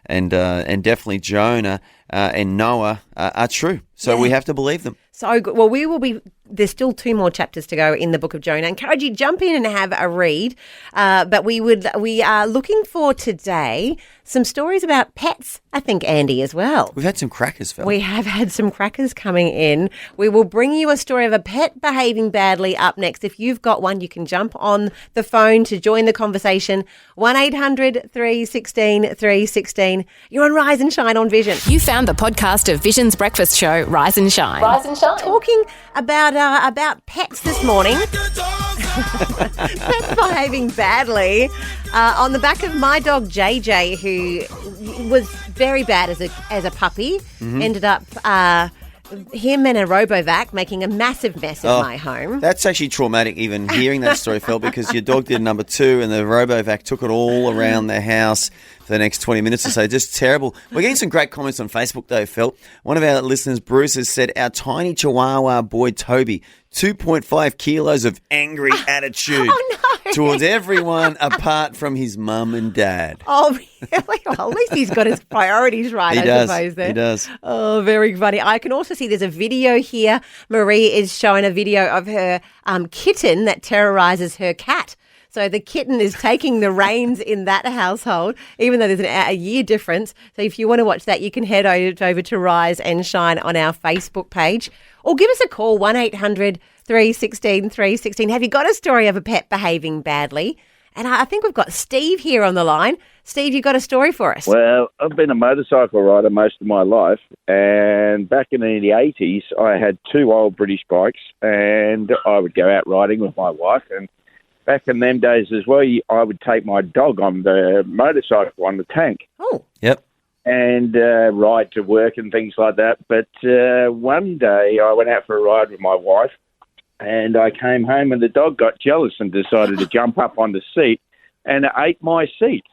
[SPEAKER 3] definitely Jonah and Noah are true. So we have to believe them.
[SPEAKER 2] So good. Well, there's still 2 more chapters to go in the book of Jonah. I encourage you, jump in and have a read. But we are looking for today some stories about pets, I think, Andy, as well.
[SPEAKER 3] We've had some crackers, Fel.
[SPEAKER 2] We have had some crackers coming in. We will bring you a story of a pet behaving badly up next. If you've got one, you can jump on the phone to join the conversation. 1-800-316-316. You're on Rise and Shine on Vision.
[SPEAKER 1] You found the podcast of Vision's breakfast show, Rise and Shine. Rise and Shine.
[SPEAKER 2] Talking about pets this morning. Pets behaving badly. On the back of my dog JJ, who was very bad as a puppy, ended up him and a Robovac making a massive mess of my home.
[SPEAKER 3] That's actually traumatic, even hearing that story, Fel, because your dog did number 2 and the Robovac took it all around the house for the next 20 minutes or so. Just terrible. We're getting some great comments on Facebook, though, Fel. One of our listeners, Bruce, has said, our tiny Chihuahua boy, Toby, 2.5 kilos of angry attitude towards everyone apart from his mum and dad.
[SPEAKER 2] Oh, really? Well, at least he's got his priorities right, I suppose. Then.
[SPEAKER 3] He does.
[SPEAKER 2] Oh, very funny. I can also see there's a video here. Marie is showing a video of her kitten that terrorizes her cat. So the kitten is taking the reins in that household, even though there's a year difference. So if you want to watch that, you can head over to Rise and Shine on our Facebook page or give us a call, 1-800-316-316. Have you got a story of a pet behaving badly? And I think we've got Steve here on the line. Steve, you got a story for us?
[SPEAKER 8] Well, I've been a motorcycle rider most of my life, and back in the 80s, I had 2 old British bikes, and I would go out riding with my wife, and back in them days as well, I would take my dog on the motorcycle, on the tank.
[SPEAKER 2] Oh.
[SPEAKER 3] Yep.
[SPEAKER 8] And ride to work and things like that. But one day I went out for a ride with my wife, and I came home and the dog got jealous and decided to jump up on the seat and ate my seat.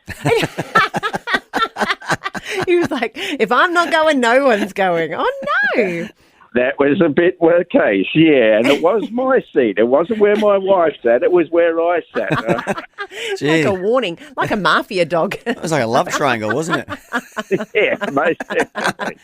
[SPEAKER 2] He was like, if I'm not going, no one's going. Oh, no.
[SPEAKER 8] That was a bit worse case, yeah, and it was my seat. It wasn't where my wife sat, it was where I sat.
[SPEAKER 2] Like a warning, like a mafia dog.
[SPEAKER 3] It was like a love triangle, wasn't it?
[SPEAKER 8] Yeah, most definitely.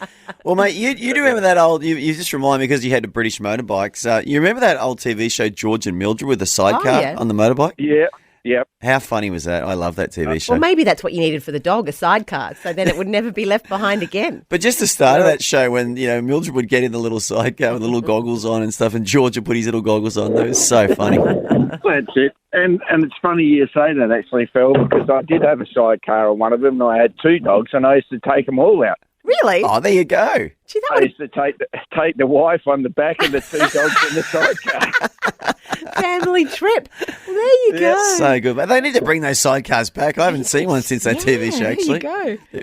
[SPEAKER 3] Well, mate, you do remember that old, you just remind me because you had the British motorbikes. You remember that old TV show, George and Mildred, with the sidecar on the motorbike?
[SPEAKER 8] Yeah. Yep.
[SPEAKER 3] How funny was that? I love that TV show.
[SPEAKER 2] Well, maybe that's what you needed for the dog, a sidecar, so then it would never be left behind again.
[SPEAKER 3] But just the start of that show when, Mildred would get in the little sidecar with the little goggles on and stuff, and George would put his little goggles on. That was so funny.
[SPEAKER 8] That's it. And it's funny you say that, actually, Phil, because I did have a sidecar on one of them, and I had 2 dogs, and I used to take them all out.
[SPEAKER 2] Really?
[SPEAKER 3] Oh, there you go.
[SPEAKER 2] Gee,
[SPEAKER 8] I used to take the wife on the back and the 2 dogs in the sidecar.
[SPEAKER 2] Family trip. Well, there you go.
[SPEAKER 3] That's so good. But they need to bring those sidecars back. I haven't seen one since that TV show, actually.
[SPEAKER 2] There you go.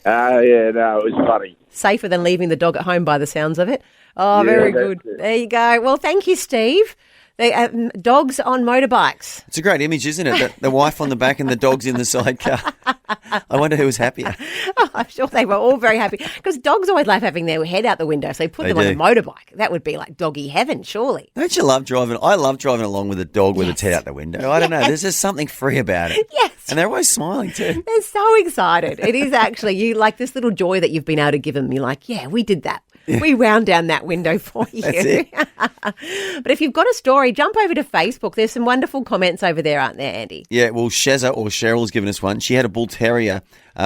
[SPEAKER 8] Yeah, no, it was funny.
[SPEAKER 2] Safer than leaving the dog at home by the sounds of it. Oh, very good. There you go. Well, thank you, Steve. Dogs on motorbikes.
[SPEAKER 3] It's a great image, isn't it? The wife on the back and the dogs in the sidecar. I wonder who was happier.
[SPEAKER 2] Oh, I'm sure they were all very happy because dogs always love having their head out the window. So they put them on a motorbike. That would be like doggy heaven, surely.
[SPEAKER 3] Don't you love driving? I love driving along with a dog with its head out the window. I don't know. There's just something free about it.
[SPEAKER 2] Yes.
[SPEAKER 3] And they're always smiling too.
[SPEAKER 2] They're so excited. It is actually, you like this little joy that you've been able to give them. You're like, yeah, we did that. Yeah. We wound down that window for you.
[SPEAKER 3] That's it.
[SPEAKER 2] But if you've got a story, jump over to Facebook. There's some wonderful comments over there, aren't there, Andy?
[SPEAKER 3] Yeah, well, Shezza or Cheryl's given us one. She had a bull terrier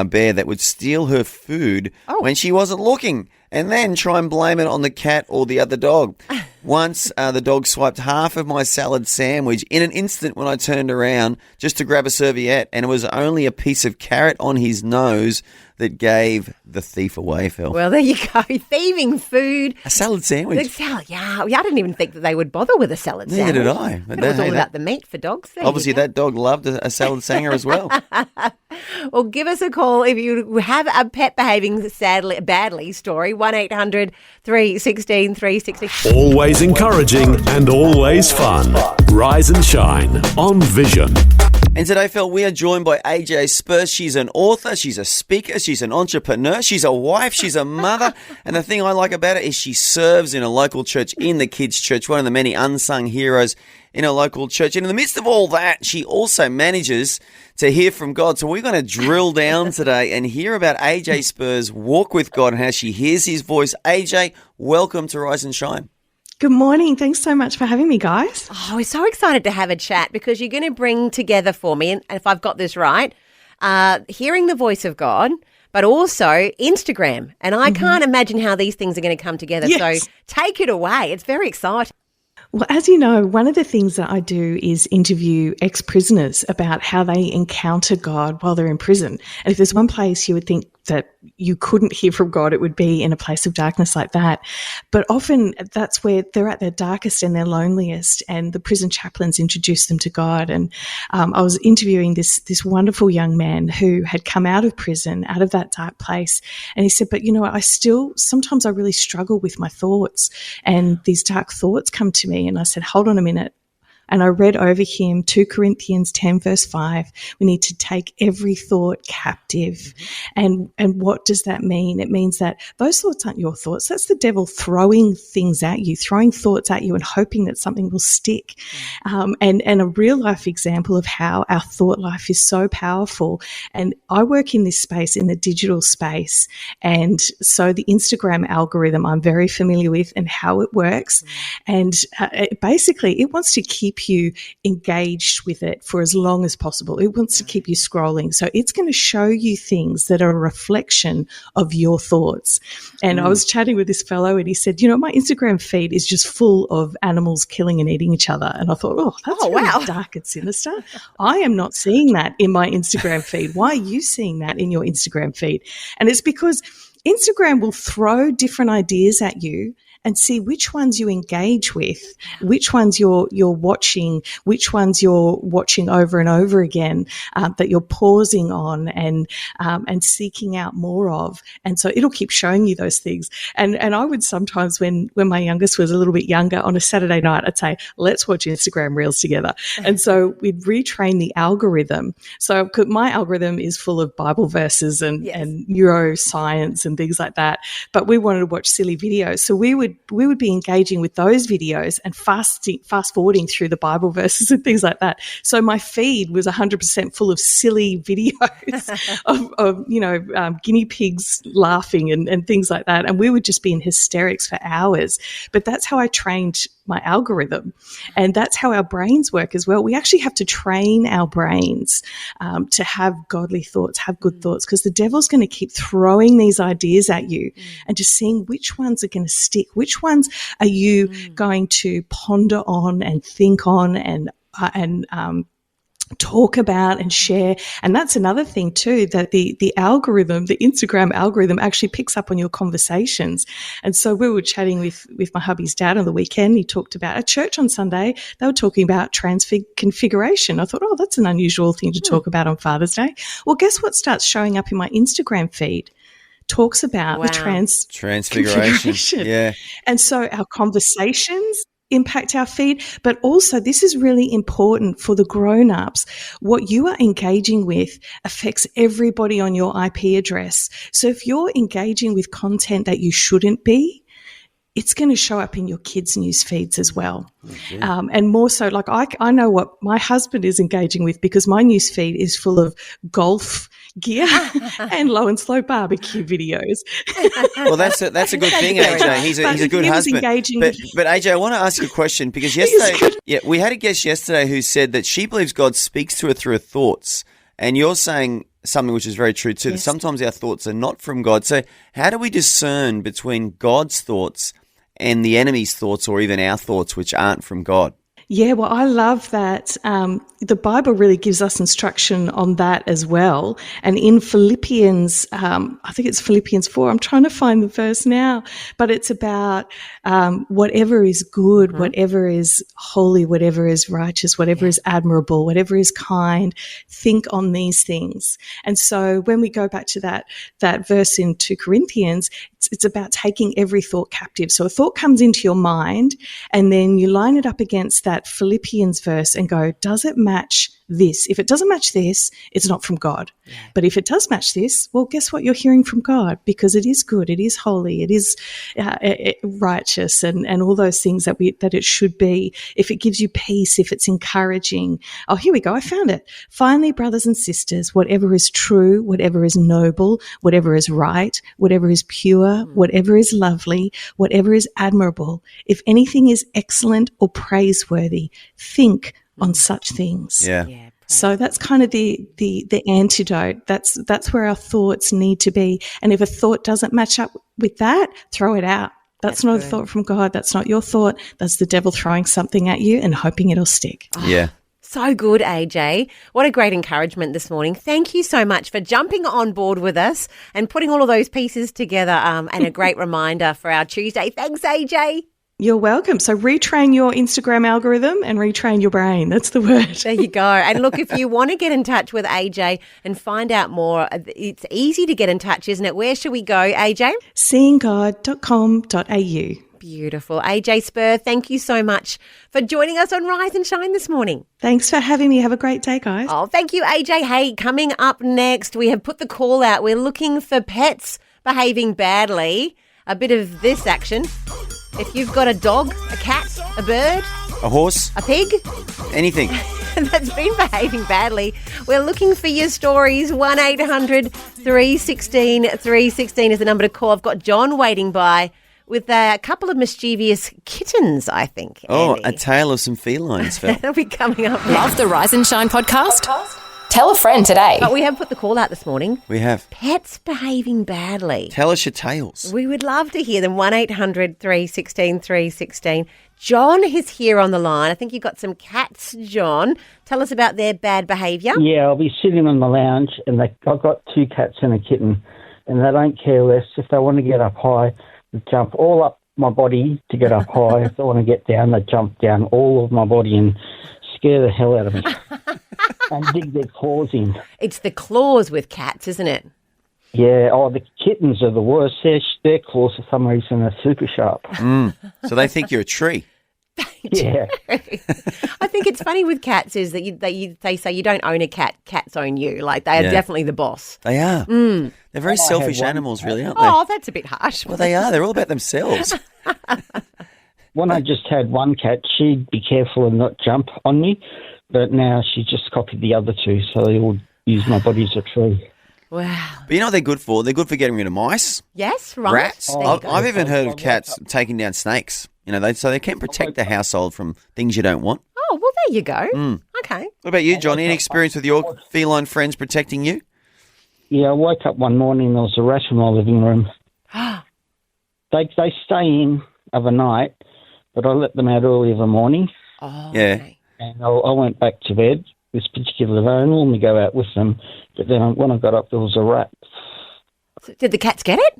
[SPEAKER 3] bear that would steal her food when she wasn't looking and then try and blame it on the cat or the other dog. Once, the dog swiped half of my salad sandwich in an instant when I turned around just to grab a serviette, and it was only a piece of carrot on his nose that gave the thief away, Phil.
[SPEAKER 2] Well, there you go. Thieving food.
[SPEAKER 3] A salad sandwich.
[SPEAKER 2] The salad, yeah. I didn't even think that they would bother with a salad sandwich.
[SPEAKER 3] Neither did I.
[SPEAKER 2] But it was all about the meat for dogs. There
[SPEAKER 3] obviously, that dog loved a salad sanger as well.
[SPEAKER 2] Well, give us a call if you have a pet behaving badly story. 1-800-316-316.
[SPEAKER 4] Always encouraging and always fun. Rise and shine on Vision.
[SPEAKER 3] And today, Phil, we are joined by AJ Spurs. She's an author, she's a speaker, she's an entrepreneur, she's a wife, she's a mother. And the thing I like about it is she serves in a local church, in the kids' church, one of the many unsung heroes in a local church. And in the midst of all that, she also manages to hear from God. So we're going to drill down today and hear about AJ Spurs' walk with God and how she hears his voice. AJ, welcome to Rise and Shine.
[SPEAKER 9] Good morning. Thanks so much for having me, guys.
[SPEAKER 2] Oh, we're so excited to have a chat because you're going to bring together for me, and if I've got this right, hearing the voice of God, but also Instagram. And I can't imagine how these things are going to come together.
[SPEAKER 9] Yes.
[SPEAKER 2] So take it away. It's very exciting.
[SPEAKER 9] Well, as you know, one of the things that I do is interview ex-prisoners about how they encounter God while they're in prison. And if there's one place you would think that you couldn't hear from God, it would be in a place of darkness like that. But often that's where they're at their darkest and their loneliest, and the prison chaplains introduce them to God. And I was interviewing this wonderful young man who had come out of prison, out of that dark place. And he said, but you know, sometimes I really struggle with my thoughts, and these dark thoughts come to me. And I said, hold on a minute. And I read over him 2 Corinthians 10 verse 5. We need to take every thought captive. And what does that mean? It means that those thoughts aren't your thoughts. That's the devil throwing things at you, throwing thoughts at you and hoping that something will stick. And a real life example of how our thought life is so powerful. And I work in this space, in the digital space. And so the Instagram algorithm I'm very familiar with and how it works. And basically it wants to keep you engaged with it for as long as possible. It wants to keep you scrolling. So it's going to show you things that are a reflection of your thoughts. And I was chatting with this fellow and he said, you know, my Instagram feed is just full of animals killing and eating each other. And I thought, that's really dark and sinister. I am not seeing that in my Instagram feed. Why are you seeing that in your Instagram feed? And it's because Instagram will throw different ideas at you and see which ones you engage with, which ones you're watching, which ones you're watching over and over again, that you're pausing on and seeking out more of. And so it'll keep showing you those things. And I would sometimes, when my youngest was a little bit younger, on a Saturday night, I'd say, let's watch Instagram Reels together. And so we'd retrain the algorithm. So my algorithm is full of Bible verses and neuroscience and things like that. But we wanted to watch silly videos. So we would be engaging with those videos and fast forwarding through the Bible verses and things like that. So my feed was 100% full of silly videos of guinea pigs laughing and things like that. And we would just be in hysterics for hours. But that's how I trained my algorithm. And that's how our brains work as well. We actually have to train our brains to have godly thoughts, have good thoughts, because the devil's going to keep throwing these ideas at you and just seeing which ones are going to stick, which ones are you going to ponder on and think on and talk about and share. And that's another thing too, that the algorithm, the Instagram algorithm actually picks up on your conversations. And so we were chatting with my hubby's dad on the weekend. He talked about at church on Sunday. They were talking about transfiguration. I thought, that's an unusual thing to talk about on Father's Day. Well, guess what starts showing up in my Instagram feed? Talks about the transfiguration.
[SPEAKER 3] Yeah.
[SPEAKER 9] And so our conversations, impact our feed, but also this is really important for the grown-ups. What you are engaging with affects everybody on your IP address. So if you're engaging with content that you shouldn't be, it's going to show up in your kids' news feeds as well. And more so, like I know what my husband is engaging with because my news feed is full of golf gear and low and slow barbecue videos.
[SPEAKER 3] Well, that's a good thing, AJ. He's a good husband. But AJ, I want to ask you a question because yesterday, we had a guest yesterday who said that she believes God speaks to her through her thoughts, and you're saying something which is very true too. Yes. Sometimes our thoughts are not from God. So how do we discern between God's thoughts and the enemy's thoughts, or even our thoughts, which aren't from God?
[SPEAKER 9] Yeah, well, I love that. The Bible really gives us instruction on that as well. And in Philippians, I think it's Philippians 4, I'm trying to find the verse now, but it's about whatever is good, whatever is holy, whatever is righteous, whatever is admirable, whatever is kind, think on these things. And so when we go back to that verse in 2 Corinthians, it's about taking every thought captive. So a thought comes into your mind and then you line it up against that Philippians verse and go, does it match this? If it doesn't match this, it's not from God. Yeah. But if it does match this, well, guess what? You're hearing from God because it is good, it is holy, it is righteous, and all those things that it should be. If it gives you peace, if it's encouraging. Oh, here we go. I found it. Finally, brothers and sisters, whatever is true, whatever is noble, whatever is right, whatever is pure, whatever is lovely, whatever is admirable, if anything is excellent or praiseworthy, think on such things.
[SPEAKER 3] Yeah.
[SPEAKER 9] So that's kind of the antidote. That's where our thoughts need to be. And if a thought doesn't match up with that, throw it out. That's not a thought from God. That's not your thought. That's the devil throwing something at you and hoping it'll stick.
[SPEAKER 3] Yeah.
[SPEAKER 2] So good, AJ. What a great encouragement this morning. Thank you so much for jumping on board with us and putting all of those pieces together, and a great reminder for our Tuesday. Thanks, AJ.
[SPEAKER 9] You're welcome. So retrain your Instagram algorithm and retrain your brain. That's the word.
[SPEAKER 2] There you go. And look, if you want to get in touch with AJ and find out more, it's easy to get in touch, isn't it? Where should we go, AJ?
[SPEAKER 9] seeinggod.com.au.
[SPEAKER 2] Beautiful. AJ Spur, thank you so much for joining us on Rise and Shine this morning.
[SPEAKER 9] Thanks for having me. Have a great day, guys.
[SPEAKER 2] Oh, thank you, AJ. Hey, coming up next, we have put the call out. We're looking for pets behaving badly. A bit of this action. If you've got a dog, a cat, a bird,
[SPEAKER 3] a horse,
[SPEAKER 2] a pig,
[SPEAKER 3] anything
[SPEAKER 2] that's been behaving badly, we're looking for your stories. 1-800-316-316 is the number to call. I've got John waiting by with a couple of mischievous kittens, I think.
[SPEAKER 3] Oh,
[SPEAKER 2] Andy.
[SPEAKER 3] a tale of some felines, Fel.
[SPEAKER 2] That'll be coming up next.
[SPEAKER 1] Love the Rise and Shine podcast? Tell a friend today.
[SPEAKER 2] But we have put the call out this morning.
[SPEAKER 3] We have.
[SPEAKER 2] Pets behaving badly.
[SPEAKER 3] Tell us your tales.
[SPEAKER 2] We would love to hear them. 1-800-316-316. John is here on the line. I think you've got some cats, John. Tell us about their bad behaviour.
[SPEAKER 10] Yeah, I'll be sitting on the lounge and I've got 2 cats and a kitten, and they don't care less. If they want to get up high, they jump all up my body to get up high. If they want to get down, they jump down all of my body and scare the hell out of me. And dig their claws in.
[SPEAKER 2] It's the claws with cats, isn't it?
[SPEAKER 10] Yeah. Oh, the kittens are the worst. Their claws, for some reason, are super sharp.
[SPEAKER 3] So they think you're a tree.
[SPEAKER 10] Yeah.
[SPEAKER 2] I think it's funny with cats is that they say you don't own a cat, cats own you. Like they are definitely the boss.
[SPEAKER 3] They are. They're very selfish animals, really, aren't they?
[SPEAKER 2] Oh, that's a bit harsh.
[SPEAKER 3] Well, they are. They're all about themselves.
[SPEAKER 10] When I just had one cat, she'd be careful and not jump on me. But now she just copied the other 2, so they all use my body as a tree.
[SPEAKER 2] Wow.
[SPEAKER 3] But you know what they're good for? They're good for getting rid of mice.
[SPEAKER 2] Yes, right.
[SPEAKER 3] Rats. I've even heard of cats taking down snakes. You know, so they can protect the household from things you don't want.
[SPEAKER 2] Oh, well, there you go. Okay.
[SPEAKER 3] What about you, Johnny? Any experience with your feline friends protecting you?
[SPEAKER 10] Yeah, I woke up one morning and there was a rat in my living room. They stay in overnight, but I let them out early in the morning.
[SPEAKER 2] Oh,
[SPEAKER 3] yeah.
[SPEAKER 2] Okay.
[SPEAKER 10] And I went back to bed. This particular day, I normally go out with them, but then when I got up, there was a rat.
[SPEAKER 2] So did the cats get it?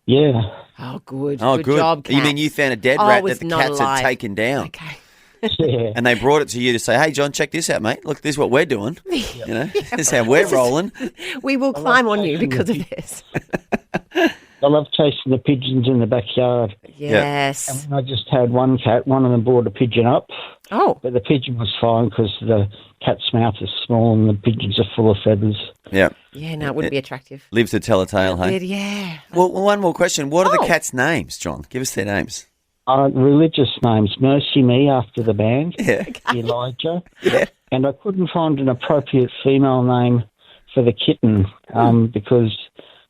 [SPEAKER 10] Yeah.
[SPEAKER 2] Oh, good.
[SPEAKER 3] Oh,
[SPEAKER 2] good job, cats.
[SPEAKER 3] You mean you found a dead rat that the cats had taken down?
[SPEAKER 2] Okay.
[SPEAKER 10] Yeah.
[SPEAKER 3] And they brought it to you to say, hey, John, check this out, mate. Look, this is what we're doing. You know, this is how we're rolling.
[SPEAKER 2] We will climb on you because of this.
[SPEAKER 10] I love chasing the pigeons in the backyard.
[SPEAKER 2] Yes.
[SPEAKER 10] And I just had one cat. One of them brought a pigeon up.
[SPEAKER 2] Oh.
[SPEAKER 10] But the pigeon was fine because the cat's mouth is small and the pigeons are full of feathers.
[SPEAKER 3] Yeah.
[SPEAKER 2] Yeah, no, it wouldn't be attractive.
[SPEAKER 3] Live to tell a tale, hey?
[SPEAKER 2] Yeah.
[SPEAKER 3] Well, one more question. What are the cats' names, John? Give us their names.
[SPEAKER 10] Religious names. Mercy Me after the band.
[SPEAKER 3] Yeah.
[SPEAKER 10] Elijah.
[SPEAKER 3] Yeah.
[SPEAKER 10] And I couldn't find an appropriate female name for the kitten because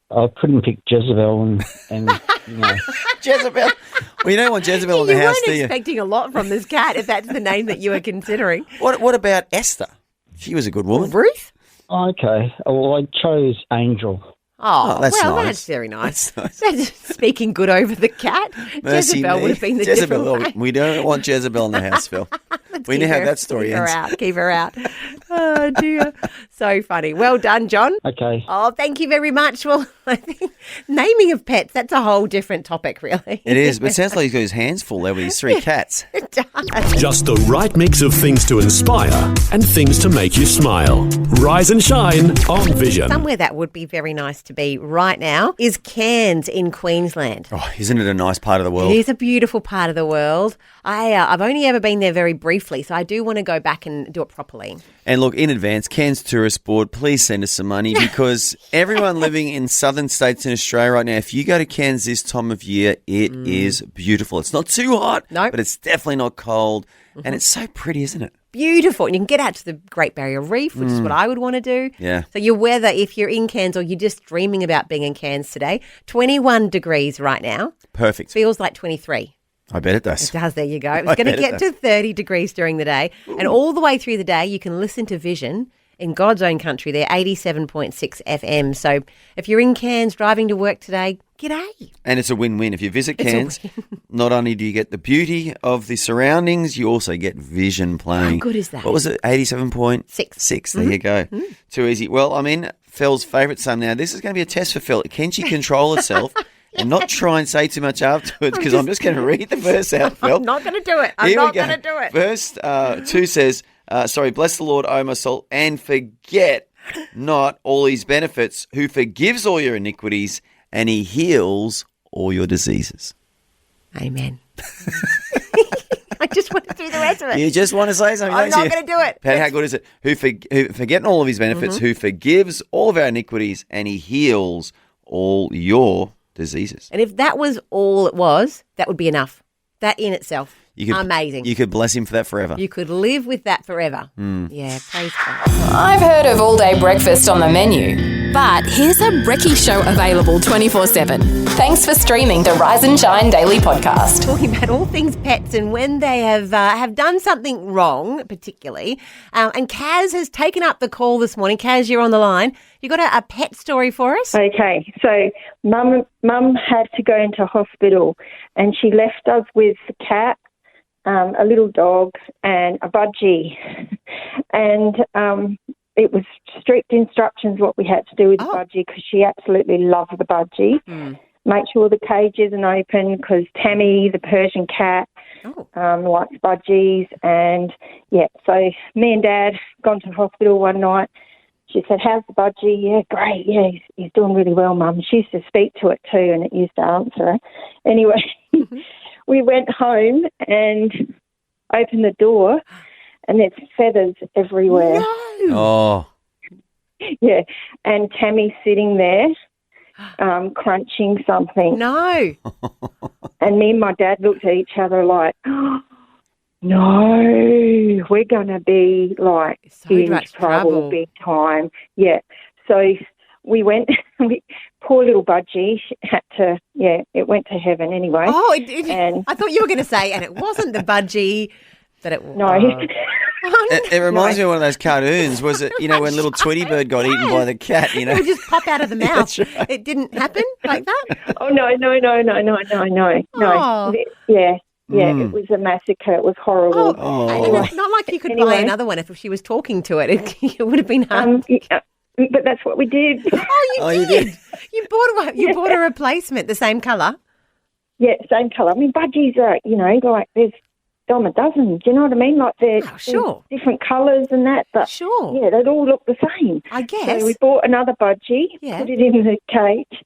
[SPEAKER 10] I couldn't pick Jezebel and you know.
[SPEAKER 3] Jezebel. Well, you don't want Jezebel in the house, do
[SPEAKER 2] You
[SPEAKER 3] you?
[SPEAKER 2] weren't expecting a lot from this cat if that's the name that you were considering.
[SPEAKER 3] What about Esther? She was a good woman.
[SPEAKER 2] Ruth?
[SPEAKER 10] Okay. Well, I chose Angel.
[SPEAKER 2] Oh,
[SPEAKER 3] that's
[SPEAKER 2] well,
[SPEAKER 3] nice.
[SPEAKER 2] that's very nice.
[SPEAKER 3] That's nice.
[SPEAKER 2] That's speaking good over the cat.
[SPEAKER 3] Mercy
[SPEAKER 2] Jezebel
[SPEAKER 3] me.
[SPEAKER 2] would have been the
[SPEAKER 3] Jezebel.
[SPEAKER 2] different way.
[SPEAKER 3] We don't want Jezebel in the house, Phil. We know how that story ends.
[SPEAKER 2] Keep her out. Oh, dear. So funny. Well done, John.
[SPEAKER 10] Okay.
[SPEAKER 2] Oh, thank you very much. Well, I think naming of pets, that's a whole different topic, really.
[SPEAKER 3] It is, but it sounds like he's got his hands full there with his 3 cats.
[SPEAKER 2] It does.
[SPEAKER 4] Just the right mix of things to inspire and things to make you smile. Rise and shine on Vision.
[SPEAKER 2] Somewhere that would be very nice to be right now is Cairns in Queensland.
[SPEAKER 3] Oh, isn't it a nice part of the world?
[SPEAKER 2] It is a beautiful part of the world. I've only ever been there very briefly, so I do want to go back and do it properly.
[SPEAKER 3] And look, in advance, Cairns Tourist Board, please send us some money because everyone living in southern states in Australia right now, if you go to Cairns this time of year, it is beautiful. It's not too hot, but it's definitely not cold. And it's so pretty, isn't it?
[SPEAKER 2] Beautiful. And you can get out to the Great Barrier Reef, which is what I would want to do.
[SPEAKER 3] Yeah.
[SPEAKER 2] So your weather, if you're in Cairns or you're just dreaming about being in Cairns today, 21 degrees right now.
[SPEAKER 3] Perfect.
[SPEAKER 2] Feels like 23.
[SPEAKER 3] I bet it does.
[SPEAKER 2] It does. There you go. It's going to get to 30 degrees during the day. And all the way through the day, you can listen to Vision in God's own country. They're 87.6 FM. So if you're in Cairns driving to work today, g'day.
[SPEAKER 3] And it's a win-win. If you visit Cairns, not only do you get the beauty of the surroundings, you also get Vision playing.
[SPEAKER 2] How good is that?
[SPEAKER 3] What was it? 87.6. There you go. Too easy. Well, I'm in Fel's favourite son now. This is going to be a test for Fel. Can she control herself and not try and say too much afterwards because I'm just going to read the verse out, Fel.
[SPEAKER 2] I'm not going to do it. I'm
[SPEAKER 3] Here we
[SPEAKER 2] not
[SPEAKER 3] go.
[SPEAKER 2] going to do it.
[SPEAKER 3] Verse 2 says, bless the Lord, O my soul, and forget not all his benefits, who forgives all your iniquities, and he heals all your diseases.
[SPEAKER 2] Amen. I just want to do the rest of it.
[SPEAKER 3] You just want to say something,
[SPEAKER 2] I'm
[SPEAKER 3] don't
[SPEAKER 2] not
[SPEAKER 3] you?
[SPEAKER 2] going to do it.
[SPEAKER 3] Pat, how good is it? Who forgetting all of his benefits, who forgives all of our iniquities, and he heals all your diseases.
[SPEAKER 2] And if that was all it was, that would be enough. That in itself. Amazing.
[SPEAKER 3] You could bless him for that forever.
[SPEAKER 2] You could live with that forever. Yeah, praise God.
[SPEAKER 1] I've heard of all-day breakfast on the menu, but here's a brekkie show available 24/7. Thanks for streaming the Rise and Shine Daily Podcast.
[SPEAKER 2] Talking about all things pets and when they have done something wrong, particularly. And Kaz has taken up the call this morning. Kaz, you're on the line. You got a pet story for us?
[SPEAKER 11] Okay, so Mum had to go into hospital and she left us with a cat, a little dog and a budgie. And it was strict instructions what we had to do with the budgie because she absolutely loved the budgie. Make sure the cage isn't open because Tammy, the Persian cat, likes budgies. And, yeah, so me and Dad gone to hospital one night. She said, how's the budgie? Yeah, great. Yeah, he's doing really well, Mum. She used to speak to it too and it used to answer her. Anyway, we went home and opened the door and there's feathers everywhere.
[SPEAKER 2] No.
[SPEAKER 3] Oh.
[SPEAKER 11] Yeah, and Tammy's sitting there crunching something.
[SPEAKER 2] No.
[SPEAKER 11] And me and my dad looked at each other like, no, we're going to be like
[SPEAKER 2] So
[SPEAKER 11] in
[SPEAKER 2] much
[SPEAKER 11] trouble
[SPEAKER 2] trouble.
[SPEAKER 11] big time. Yeah. So we went, poor little budgie had to, it went to heaven anyway.
[SPEAKER 2] Oh,
[SPEAKER 11] and
[SPEAKER 2] I thought you were going to say, and it wasn't the budgie that it was.
[SPEAKER 11] no.
[SPEAKER 3] It reminds me of one of those cartoons. Was it, when little Tweety Bird got eaten by the cat,
[SPEAKER 2] It would just pop out of the mouth.
[SPEAKER 3] That's right.
[SPEAKER 2] It didn't happen like that?
[SPEAKER 11] Oh, no.
[SPEAKER 2] Oh.
[SPEAKER 11] Yeah, it was a massacre. It was horrible.
[SPEAKER 2] And it's not like you could buy another one if she was talking to it. It would have been hard.
[SPEAKER 11] But that's what we did.
[SPEAKER 2] You did. You bought a replacement, the same colour.
[SPEAKER 11] Yeah, same colour. I mean, budgies are, like there's dime a dozen. Do you know what I mean? Like they're
[SPEAKER 2] sure.
[SPEAKER 11] different colours and that. But
[SPEAKER 2] sure.
[SPEAKER 11] Yeah, they'd all look the same.
[SPEAKER 2] I guess.
[SPEAKER 11] So we bought another budgie, put it in the cage,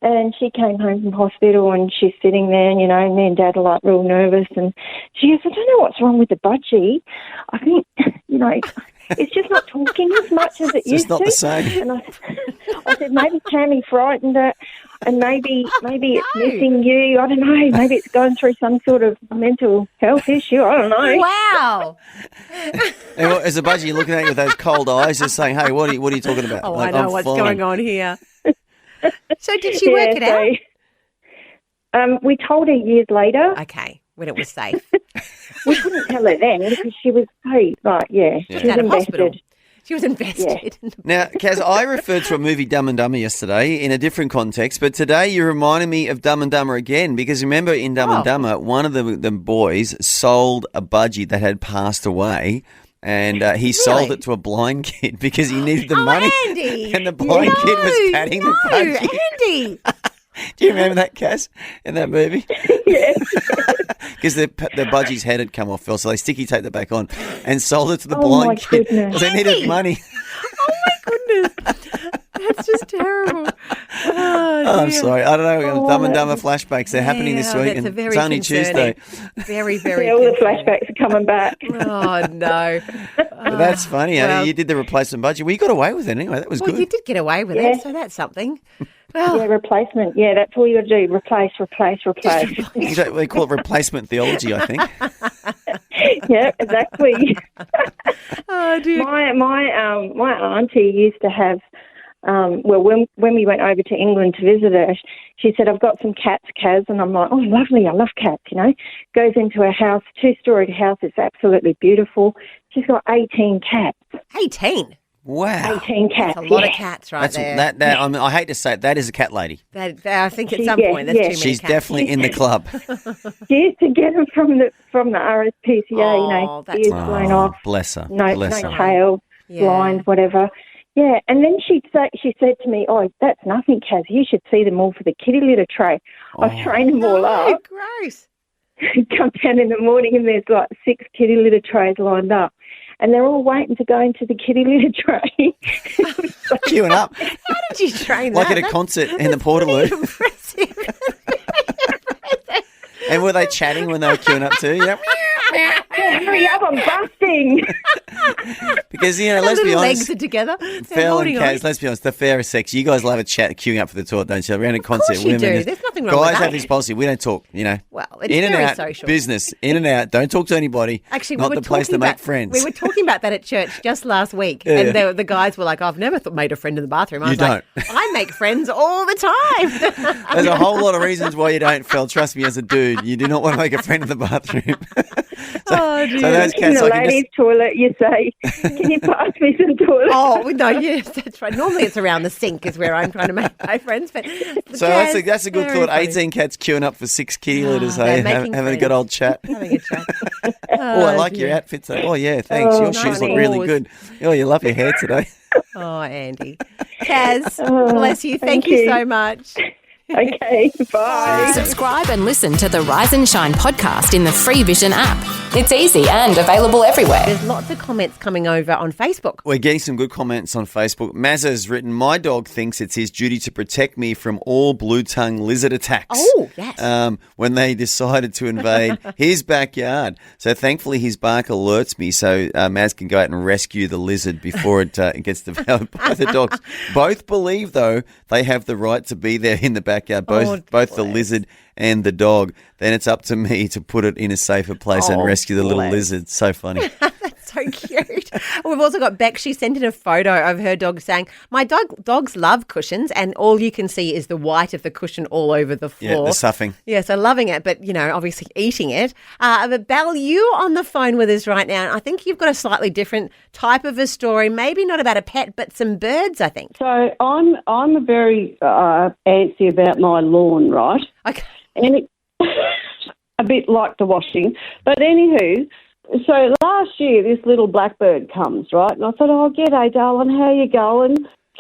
[SPEAKER 11] And she came home from hospital and she's sitting there and, me and Dad are like real nervous. And she goes, I don't know what's wrong with the budgie. I think, it's just not talking as much as it used to.
[SPEAKER 3] It's just not the same.
[SPEAKER 11] And I said, maybe Tammy frightened it and maybe it's missing you. I don't know. Maybe it's going through some sort of mental health issue. I don't know.
[SPEAKER 2] Wow.
[SPEAKER 3] And as a budgie looking at you with those cold eyes, just saying, hey, what are you talking about?
[SPEAKER 2] Oh,
[SPEAKER 3] Like,
[SPEAKER 2] I know
[SPEAKER 3] I'm
[SPEAKER 2] what's
[SPEAKER 3] fine.
[SPEAKER 2] going on here. So did she work it out?
[SPEAKER 11] We told her years later.
[SPEAKER 2] Okay, when it was safe.
[SPEAKER 11] We couldn't tell her then because she was so, she was
[SPEAKER 2] Out of hospital.
[SPEAKER 11] invested.
[SPEAKER 2] She was invested.
[SPEAKER 11] Yeah.
[SPEAKER 3] Now, Kaz, I referred to a movie Dumb and Dumber yesterday in a different context, but today you reminded me of Dumb and Dumber again because remember in Dumb and Dumber, one of the boys sold a budgie that had passed away. And he sold it to a blind kid because he needed the money.
[SPEAKER 2] Andy!
[SPEAKER 3] And the blind kid was patting the budgie.
[SPEAKER 2] Andy!
[SPEAKER 3] Do you remember that, Kaz, in that movie?
[SPEAKER 11] Yes.
[SPEAKER 3] Because the budgie's head had come off, Phil, so they sticky taped it back on and sold it to the
[SPEAKER 11] Oh,
[SPEAKER 3] blind
[SPEAKER 11] my
[SPEAKER 3] kid
[SPEAKER 11] goodness.
[SPEAKER 3] because they needed money.
[SPEAKER 2] Oh, my goodness. That's just terrible.
[SPEAKER 3] Oh, I'm sorry. I don't know. Dumb and Dumber flashbacks. They're happening this week.
[SPEAKER 2] That's
[SPEAKER 3] And it's only
[SPEAKER 2] concerning.
[SPEAKER 3] Tuesday.
[SPEAKER 2] Very, very
[SPEAKER 11] All the
[SPEAKER 2] concerning.
[SPEAKER 11] flashbacks are coming back.
[SPEAKER 2] Oh, no.
[SPEAKER 3] But that's funny.
[SPEAKER 2] well-
[SPEAKER 3] You did the replacement budgie. Well, you got away with it anyway. That was
[SPEAKER 2] Well,
[SPEAKER 3] good.
[SPEAKER 2] you did get away with
[SPEAKER 11] Yeah.
[SPEAKER 2] it, so that's something. Well,
[SPEAKER 11] Yeah, replacement. Yeah, that's all you got to do. Replace.
[SPEAKER 3] They call it replacement theology, I think.
[SPEAKER 11] Yeah, exactly.
[SPEAKER 2] oh, dear.
[SPEAKER 11] My auntie used to have. When we went over to England to visit her, she said, I've got some cats, Kaz. And I'm like, oh, lovely, I love cats, Goes into her house, 2-storied house. It's absolutely beautiful. She's got 18 cats.
[SPEAKER 2] 18.
[SPEAKER 3] Wow.
[SPEAKER 11] 18 cats.
[SPEAKER 2] That's a lot of cats right
[SPEAKER 3] That's
[SPEAKER 2] there.
[SPEAKER 3] that. I mean, I hate to say it, that is a cat lady.
[SPEAKER 2] I think at
[SPEAKER 11] She-
[SPEAKER 2] some
[SPEAKER 11] yeah,
[SPEAKER 2] point that's
[SPEAKER 11] yeah.
[SPEAKER 2] too many
[SPEAKER 3] She's
[SPEAKER 2] cats.
[SPEAKER 3] definitely in the club.
[SPEAKER 11] She used to get them from the RSPCA,
[SPEAKER 2] Oh, that's
[SPEAKER 11] ears
[SPEAKER 2] nice.
[SPEAKER 11] blown off,
[SPEAKER 3] Bless her.
[SPEAKER 11] no
[SPEAKER 3] Bless her.
[SPEAKER 11] tail,
[SPEAKER 2] Yeah.
[SPEAKER 11] blind, whatever. Yeah, and then she said to me, oh, that's nothing, Kaz. You should see them all for the kitty litter tray. I've trained them all
[SPEAKER 2] Oh,
[SPEAKER 11] up.
[SPEAKER 2] gross.
[SPEAKER 11] Come down in the morning and there's like 6 kitty litter trays lined up. And they're all waiting to go into the kitty litter tray.
[SPEAKER 3] Queuing up.
[SPEAKER 2] How did you train
[SPEAKER 3] Like
[SPEAKER 2] that?
[SPEAKER 3] at a concert in the Portaloo.
[SPEAKER 2] Impressive.
[SPEAKER 3] And were they chatting when they were queuing up too?
[SPEAKER 11] Hurry up, I'm busting.
[SPEAKER 3] Because,
[SPEAKER 2] The
[SPEAKER 3] let's be
[SPEAKER 2] little
[SPEAKER 3] honest.
[SPEAKER 2] legs are together. They're
[SPEAKER 3] Phil and
[SPEAKER 2] holding on.
[SPEAKER 3] Kaz, let's be honest, the fairest sex. You guys love a chat queuing up for the toilet, don't you? Around a concert.
[SPEAKER 2] course you do.
[SPEAKER 3] women.
[SPEAKER 2] There's nothing wrong with
[SPEAKER 3] Guys
[SPEAKER 2] that.
[SPEAKER 3] have this policy. We don't talk,
[SPEAKER 2] Well, it's
[SPEAKER 3] in and
[SPEAKER 2] very
[SPEAKER 3] out,
[SPEAKER 2] social.
[SPEAKER 3] business, in and out. Don't talk to anybody.
[SPEAKER 2] Actually,
[SPEAKER 3] not
[SPEAKER 2] we were
[SPEAKER 3] the place to
[SPEAKER 2] talking
[SPEAKER 3] make
[SPEAKER 2] about,
[SPEAKER 3] friends.
[SPEAKER 2] We were talking about that at church just last week,
[SPEAKER 3] Yeah.
[SPEAKER 2] and the guys were like, "I've never made a friend in the bathroom." I was
[SPEAKER 3] You
[SPEAKER 2] like, "I make friends all the time."
[SPEAKER 3] There's a whole lot of reasons why you don't, Phil. Trust me, as a dude, you do not want to make a friend in the bathroom.
[SPEAKER 2] Oh, dear.
[SPEAKER 3] So those
[SPEAKER 11] In
[SPEAKER 3] cats,
[SPEAKER 11] the
[SPEAKER 3] I can
[SPEAKER 11] ladies'
[SPEAKER 3] just,
[SPEAKER 11] toilet, you say, can you pass me some toilet?
[SPEAKER 2] Oh no, yes, that's right. Normally, it's around the sink is where I'm trying to make my friends. But
[SPEAKER 3] so that's a good
[SPEAKER 2] very
[SPEAKER 3] thought.
[SPEAKER 2] funny.
[SPEAKER 3] 18 cats queuing up for 6 kitty litters,
[SPEAKER 2] they're
[SPEAKER 3] hey,
[SPEAKER 2] making
[SPEAKER 3] having a good
[SPEAKER 2] friends.
[SPEAKER 3] old chat.
[SPEAKER 2] Having a chat.
[SPEAKER 3] Oh, I like your outfits. Though. Oh, yeah, thanks.
[SPEAKER 11] Oh,
[SPEAKER 3] Your shoes look
[SPEAKER 11] nice.
[SPEAKER 3] really good. Oh, you love your hair today.
[SPEAKER 2] Oh, Andy, Kaz,
[SPEAKER 11] Oh,
[SPEAKER 2] bless you. Thank
[SPEAKER 11] thank
[SPEAKER 2] you
[SPEAKER 11] you.
[SPEAKER 2] so much.
[SPEAKER 11] Okay, bye.
[SPEAKER 1] Subscribe and listen to the Rise and Shine podcast in the free Vision app. It's easy and available everywhere.
[SPEAKER 2] There's lots of comments coming over on Facebook.
[SPEAKER 3] We're getting some good comments on Facebook. Mazza's written, my dog thinks it's his duty to protect me from all blue-tongue lizard attacks.
[SPEAKER 2] Oh, yes.
[SPEAKER 3] When they decided to invade his backyard. So thankfully his bark alerts me so Maz can go out and rescue the lizard before it gets devoured by the dogs. Both believe, though, they have the right to be there in the backyard, both the lizard and the dog. Then it's up to me to put it in a safer place and rescue the little lizard. So funny.
[SPEAKER 2] That's so cute. We've also got Beck. She sent in a photo of her dog saying, my dogs love cushions and all you can see is the white of the cushion all over the floor.
[SPEAKER 3] Yeah, the stuffing.
[SPEAKER 2] Yeah, so loving it, but, obviously eating it. But Belle, you on the phone with us right now. I think you've got a slightly different type of a story, maybe not about a pet, but some birds, I think.
[SPEAKER 12] So I'm a very antsy about my lawn, right?
[SPEAKER 2] Okay.
[SPEAKER 12] And it, a bit like the washing. But anywho, so last year this little blackbird comes, right? And I thought, oh, g'day, darling, how you going?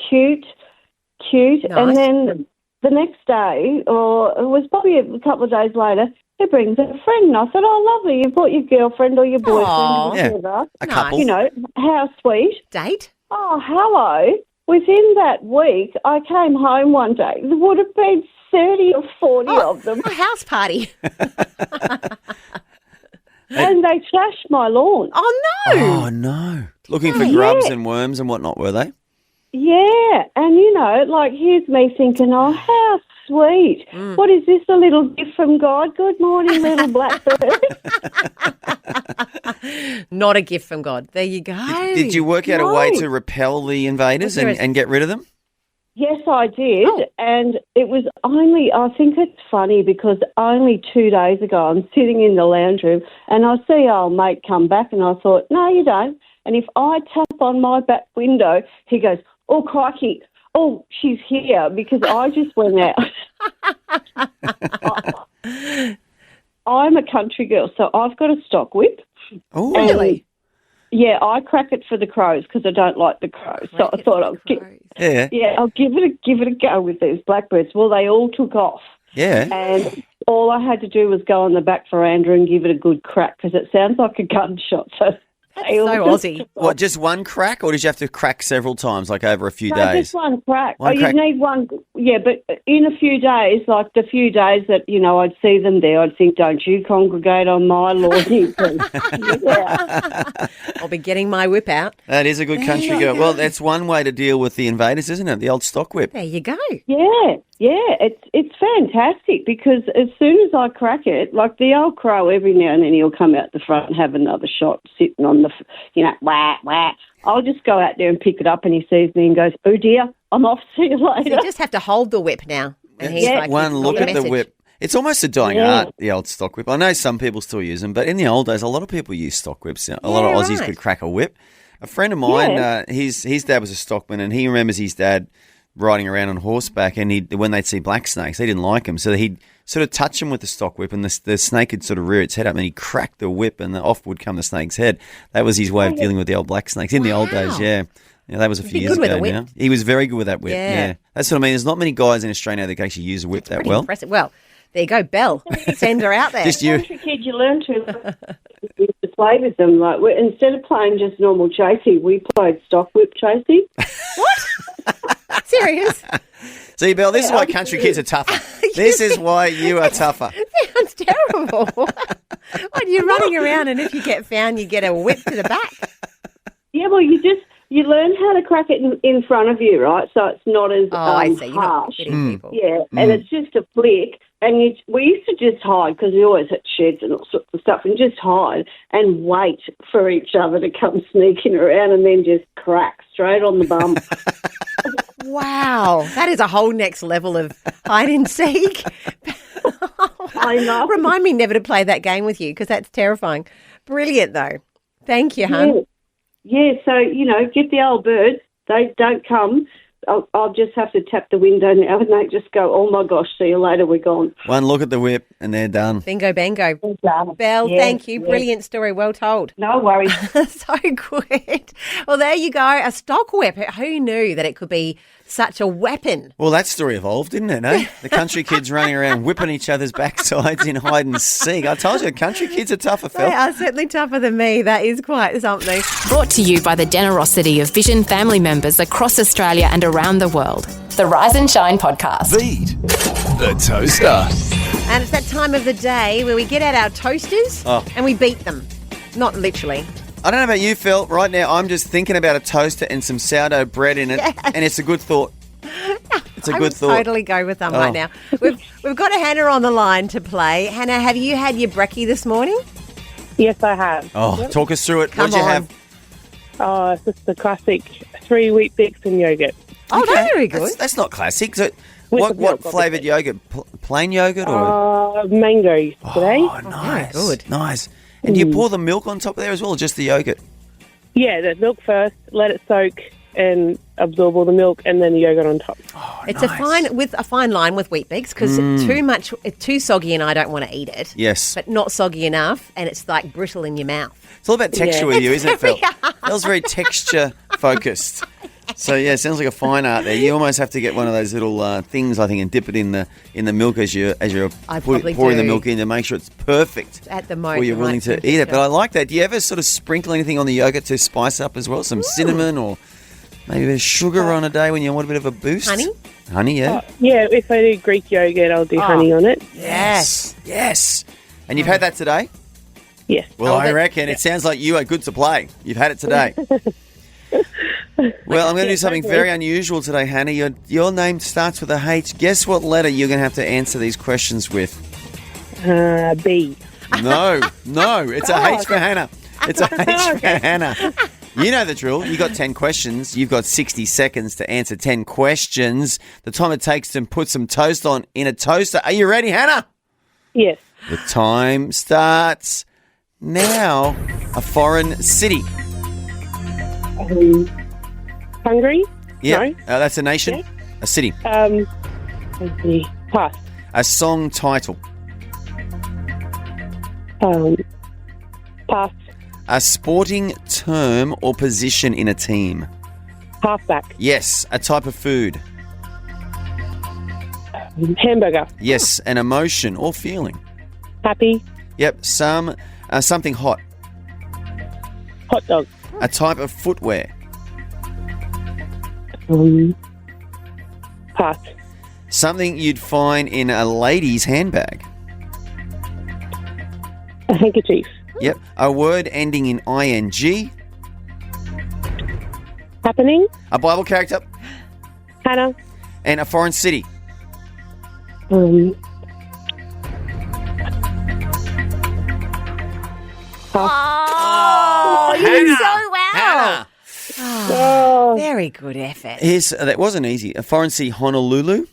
[SPEAKER 12] Cute.
[SPEAKER 2] Nice.
[SPEAKER 12] And then the next day, or it was probably a couple of days later, he brings a friend. And I thought, oh, lovely, you brought your girlfriend or your boyfriend
[SPEAKER 2] Aw.
[SPEAKER 12] or
[SPEAKER 3] Yeah.
[SPEAKER 12] whatever.
[SPEAKER 3] A couple.
[SPEAKER 12] You know, how sweet.
[SPEAKER 2] Date?
[SPEAKER 12] Oh, hello. within that week, I came home one day. There would have been 30 or 40 of them.
[SPEAKER 2] A house party.
[SPEAKER 12] And they trashed my lawn.
[SPEAKER 2] Oh, no.
[SPEAKER 3] Oh, no. Looking for grubs and worms and whatnot, were they?
[SPEAKER 12] Yeah. And, here's me thinking, oh, how sweet. What is this, a little gift from God? Good morning, little blackbird.
[SPEAKER 2] Not a gift from God. There you go.
[SPEAKER 3] Did you work out a way to repel the invaders and get rid of them?
[SPEAKER 12] Yes, I did. And it was only, I think it's funny because only 2 days ago I'm sitting in the lounge room and I see old mate come back and I thought, no, you don't. And if I tap on my back window, he goes, oh, crikey, oh, she's here because I just went out. I'm a country girl, so I've got a stock whip.
[SPEAKER 3] Oh,
[SPEAKER 2] really?
[SPEAKER 12] Yeah, I crack it for the crows because I don't like the crows. So I thought I'll give it a go with these blackbirds. Well, they all took off.
[SPEAKER 3] Yeah.
[SPEAKER 12] And all I had to do was go on the back veranda and give it a good crack because it sounds like a gunshot. So
[SPEAKER 2] Aussie.
[SPEAKER 3] What, just one crack, or did you have to crack several times, like over a few days?
[SPEAKER 12] Just one crack.
[SPEAKER 3] One crack.
[SPEAKER 12] You need one. Yeah, but in a few days, like the few days that, I'd see them there, I'd think, don't you congregate on my lawn.
[SPEAKER 2] I'll be getting my whip out.
[SPEAKER 3] That is a good country girl. Well, that's one way to deal with the invaders, isn't it? The old stock whip.
[SPEAKER 2] There you go.
[SPEAKER 12] Yeah, it's fantastic because as soon as I crack it, like the old crow, every now and then he'll come out the front and have another shot sitting on the, wah, wah. I'll just go out there and pick it up and he sees me and goes, oh dear, I'm off, see you later.
[SPEAKER 2] So you just have to hold the whip now. And he's like,
[SPEAKER 3] one look at the whip. It's almost a dying art, the old stock whip. I know some people still use them, but in the old days, a lot of people use stock whips. A lot of Aussies could crack a whip. A friend of mine, his dad was a stockman, and he remembers his dad riding around on horseback, and when they'd see black snakes, he didn't like them, so he'd sort of touch them with the stock whip, and the snake would sort of rear its head up, and he'd crack the whip, and off would come the snake's head. That was his way of dealing with the old black snakes in the old days. Yeah, that was a few years ago. He was very good with that whip. Yeah, that's what I mean. There's not many guys in Australia that can actually use a whip that well.
[SPEAKER 2] Impressive. Well, there you go, Belle. Send her out there.
[SPEAKER 3] Just you.
[SPEAKER 12] As a kid, you learn to play with them. Like instead of playing just normal chasey, we played stock whip chasey.
[SPEAKER 2] What? Serious?
[SPEAKER 3] See, Belle, this is why country kids are tougher. This is why you are tougher.
[SPEAKER 2] Sounds terrible. What, you're running around and if you get found, you get a whip to the back.
[SPEAKER 12] Yeah, well, you learn how to crack it in front of you, right? So it's not as
[SPEAKER 2] I see. You're not
[SPEAKER 12] harsh.
[SPEAKER 2] hitting people.
[SPEAKER 12] Yeah, and it's just a flick. And we used to just hide because we always had sheds and all sorts of stuff and just hide and wait for each other to come sneaking around and then just crack straight on the bum.
[SPEAKER 2] Wow. That is a whole next level of hide and seek.
[SPEAKER 12] I know.
[SPEAKER 2] Remind me never to play that game with you because that's terrifying. Brilliant, though. Thank you, hon.
[SPEAKER 12] Yeah, so, get the old birds. They don't come. I'll just have to tap the window now and they just go, oh, my gosh, see you later, we're gone.
[SPEAKER 3] One look at the whip and they're done.
[SPEAKER 2] Bingo, bango. Belle, thank you. Brilliant story. Well told.
[SPEAKER 12] No worries.
[SPEAKER 2] So good. Well, there you go. A stock whip. Who knew that it could be such a weapon?
[SPEAKER 3] Well, that story evolved, didn't it, eh? The country kids running around whipping each other's backsides in hide and seek. I told you, country kids are tougher, Phil.
[SPEAKER 2] They are certainly tougher than me. That is quite something.
[SPEAKER 1] Brought to you by the generosity of Vision family members across Australia and around the world. The Rise and Shine podcast.
[SPEAKER 4] Beat the toaster.
[SPEAKER 2] And it's that time of the day where we get out our toasters and we beat them. Not literally.
[SPEAKER 3] I don't know about you, Phil. Right now, I'm just thinking about a toaster and some sourdough bread in it, and it's a good thought. It's a good thought.
[SPEAKER 2] I would totally go with them right now. We've got Hannah on the line to play. Hannah, have you had your brekkie this morning?
[SPEAKER 13] Yes, I have.
[SPEAKER 3] Talk us through it.
[SPEAKER 2] Come
[SPEAKER 3] What'd you
[SPEAKER 2] on.
[SPEAKER 3] have?
[SPEAKER 13] It's just the classic 3 wheat bix and yogurt.
[SPEAKER 2] Oh, that's very good.
[SPEAKER 3] That's not classic. So,
[SPEAKER 13] With
[SPEAKER 3] what
[SPEAKER 13] milk,
[SPEAKER 3] flavoured yogurt? Plain yogurt or?
[SPEAKER 13] Mango today.
[SPEAKER 3] Oh, nice.
[SPEAKER 2] good.
[SPEAKER 3] Nice. And do you pour the milk on top of there as well, or just the yogurt?
[SPEAKER 13] Yeah, the milk first, let it soak and absorb all the milk, and then the yogurt on top.
[SPEAKER 2] It's a fine line with wheat bix because it's too soggy and I don't want to eat it.
[SPEAKER 3] Yes.
[SPEAKER 2] But not soggy enough and it's like brittle in your mouth.
[SPEAKER 3] It's all about texture with you, isn't it, Phil? Phil's very texture focused. So yeah, it sounds like a fine art there. You almost have to get one of those little things, I think, and dip it in the milk as you're pouring the milk in to make sure it's perfect
[SPEAKER 2] at the moment
[SPEAKER 3] before you're willing to eat it. But I like that. Do you ever sort of sprinkle anything on the yogurt to spice up as well? Some cinnamon or Maybe a bit of sugar on a day when you want a bit of a boost.
[SPEAKER 2] Honey?
[SPEAKER 3] Honey, yeah.
[SPEAKER 13] Yeah, if I do Greek yogurt, I'll do honey on it.
[SPEAKER 3] Yes. And you've had that today?
[SPEAKER 13] Yes.
[SPEAKER 3] Well, I reckon it sounds like you are good to play. You've had it today. Well, I'm going to do something very unusual today, Hannah. Your name starts with a H. Guess what letter you're going to have to answer these questions with?
[SPEAKER 13] B.
[SPEAKER 3] No. It's a H for Hannah. It's a H for Hannah. You know the drill. You got 10 questions. You've got 60 seconds to answer 10 questions. The time it takes to put some toast on in a toaster. Are you ready, Hannah?
[SPEAKER 13] Yes.
[SPEAKER 3] The time starts now. A foreign city.
[SPEAKER 13] Hungary?
[SPEAKER 3] Yeah.
[SPEAKER 13] No.
[SPEAKER 3] That's a nation.
[SPEAKER 13] Yeah.
[SPEAKER 3] A city.
[SPEAKER 13] Let's see. Pass.
[SPEAKER 3] A song title.
[SPEAKER 13] Pass.
[SPEAKER 3] A sporting term or position in a team.
[SPEAKER 13] Halfback.
[SPEAKER 3] Yes. A type of food.
[SPEAKER 13] Hamburger.
[SPEAKER 3] Yes. An emotion or feeling.
[SPEAKER 13] Happy.
[SPEAKER 3] Yep. Something hot.
[SPEAKER 13] Hot dog.
[SPEAKER 3] A type of footwear.
[SPEAKER 13] Pass.
[SPEAKER 3] Something you'd find in a lady's handbag.
[SPEAKER 13] A handkerchief.
[SPEAKER 3] Yep. A word ending in ing.
[SPEAKER 13] Happening.
[SPEAKER 3] A Bible character.
[SPEAKER 13] Hannah.
[SPEAKER 3] And a foreign city.
[SPEAKER 2] Oh, you did so well.
[SPEAKER 3] Hannah.
[SPEAKER 2] Very good effort.
[SPEAKER 3] That wasn't easy. A foreign city, Honolulu.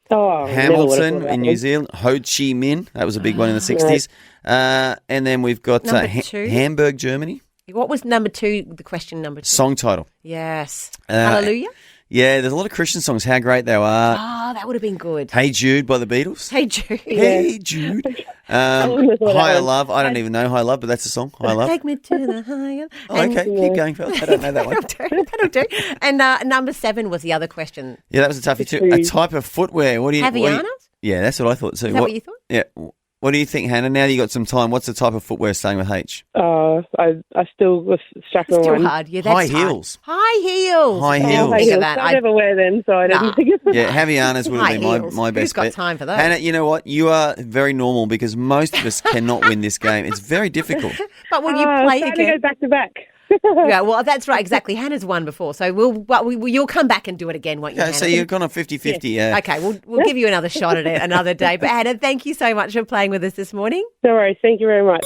[SPEAKER 3] Hamilton in New Zealand. Ho Chi Minh. That was a big one in the 60s. And then we've got
[SPEAKER 2] Number 2.
[SPEAKER 3] Hamburg, Germany.
[SPEAKER 2] What was number 2, the question number 2?
[SPEAKER 3] Song title.
[SPEAKER 2] Yes. Hallelujah?
[SPEAKER 3] Yeah, there's a lot of Christian songs. How Great Thou Art.
[SPEAKER 2] Oh, that would have been good.
[SPEAKER 3] Hey Jude by the Beatles.
[SPEAKER 2] Hey Jude.
[SPEAKER 3] Hey Jude. Higher Love. I don't even know Higher Love, but that's a song. Higher Love.
[SPEAKER 2] Take me to the higher.
[SPEAKER 3] Oh, okay, keep going, Phil. I don't know that one.
[SPEAKER 2] That'll do. And number 7 was the other question.
[SPEAKER 3] Yeah, that was a toughie too. A type of footwear. What do you?
[SPEAKER 2] Havaianas?
[SPEAKER 3] Yeah, that's what I thought. So
[SPEAKER 2] Is that what you thought?
[SPEAKER 3] Yeah. What do you think, Hannah? Now you got some time. What's the type of footwear starting with H?
[SPEAKER 13] I still was stuck on
[SPEAKER 2] Still
[SPEAKER 13] one.
[SPEAKER 2] hard. Yeah, that's
[SPEAKER 3] High
[SPEAKER 2] hard.
[SPEAKER 3] heels.
[SPEAKER 2] High heels.
[SPEAKER 3] High heels.
[SPEAKER 2] Think of that.
[SPEAKER 13] I never wear them, so I didn't think of
[SPEAKER 3] Yeah, Havaianas would
[SPEAKER 2] High
[SPEAKER 3] have been
[SPEAKER 2] heels.
[SPEAKER 3] my best
[SPEAKER 2] Who's got
[SPEAKER 3] bet.
[SPEAKER 2] time for those?
[SPEAKER 3] Hannah, you know what? You are very normal because most of us cannot win this game. It's very difficult.
[SPEAKER 2] But when you
[SPEAKER 13] I was
[SPEAKER 2] play
[SPEAKER 13] trying to
[SPEAKER 2] again.
[SPEAKER 13] go back to back.
[SPEAKER 2] Yeah, well, that's right, exactly. Hannah's won before, so you'll come back and do it again, won't you,
[SPEAKER 3] Okay,
[SPEAKER 2] Hannah?
[SPEAKER 3] so you've gone on 50-50. Yeah.
[SPEAKER 2] Okay, we'll give you another shot at it another day. But Hannah, thank you so much for playing with us this morning.
[SPEAKER 13] No worries. Thank you very much.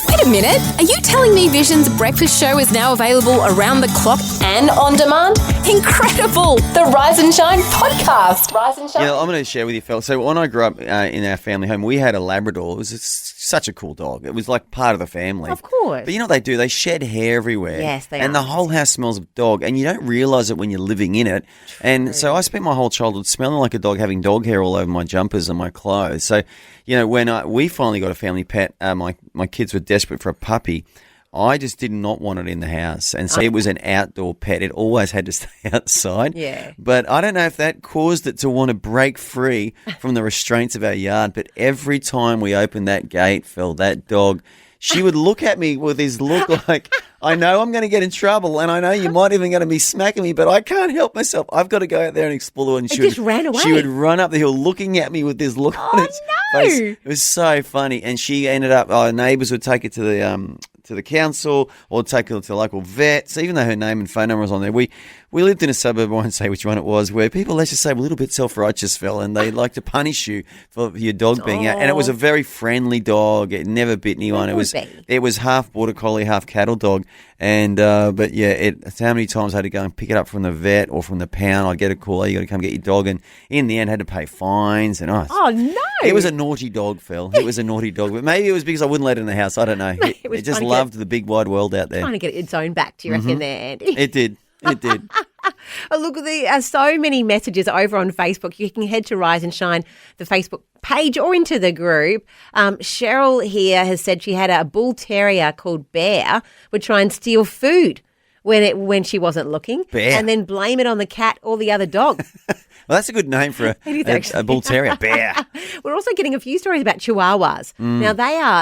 [SPEAKER 1] Wait a minute. Are you telling me Vision's breakfast show is now available around the clock and on demand? Incredible! The Rise and Shine podcast. Rise and Shine.
[SPEAKER 3] Yeah, I'm going to share with you, Phil. So when I grew up in our family home, we had a Labrador. It was such a cool dog. It was like part of the family.
[SPEAKER 2] Of course.
[SPEAKER 3] But you know what they do? They shed hair everywhere.
[SPEAKER 2] Yes, they
[SPEAKER 3] And
[SPEAKER 2] are.
[SPEAKER 3] the whole house smells of dog, and you don't realise it when you're living in it. And so I spent my whole childhood smelling like a dog, having dog hair all over my jumpers and my clothes. So, you know, when we finally got a family pet, my kids were desperate for a puppy. I just did not want it in the house. And so it was an outdoor pet. It always had to stay outside.
[SPEAKER 2] Yeah.
[SPEAKER 3] But I don't know if that caused it to want to break free from the restraints of our yard. But every time we opened that gate, Phil, that dog, she would look at me with this look like, I know I'm going to get in trouble and I know you might even going to be smacking me, but I can't help myself. I've got to go out there and explore. And
[SPEAKER 2] It just ran away.
[SPEAKER 3] She would run up the hill looking at me with this look on its face. It was so funny. And she ended up, our neighbours would take it to the council or take her to the local vet. So even though her name and phone number was on there, we lived in a suburb, I won't say which one it was, where people, let's just say, were a little bit self-righteous, Phil, and they like to punish you for your dog being out. And it was a very friendly dog. It never bit anyone. It was half border collie, half cattle dog. And but yeah, it's how many times I had to go and pick it up from the vet or from the pound. I'd get a call, you got to come get your dog, and in the end, had to pay fines. And
[SPEAKER 2] Oh, no.
[SPEAKER 3] it was a naughty dog, Phil. It was a naughty dog, but maybe it was because I wouldn't let it in the house. I don't know.
[SPEAKER 2] was
[SPEAKER 3] It just
[SPEAKER 2] trying to
[SPEAKER 3] loved the big wide world out there.
[SPEAKER 2] Trying to get its own back, do you reckon there, Andy?
[SPEAKER 3] It did. It did.
[SPEAKER 2] Oh, look, there are so many messages over on Facebook. You can head to Rise and Shine, the Facebook page, or into the group. Cheryl here has said she had a bull terrier called Bear would try and steal food when she wasn't looking,
[SPEAKER 3] Bear.
[SPEAKER 2] and then blame it on the cat or the other dog.
[SPEAKER 3] Well, that's a good name for a bull terrier. Bear.
[SPEAKER 2] We're also getting a few stories about chihuahuas. Now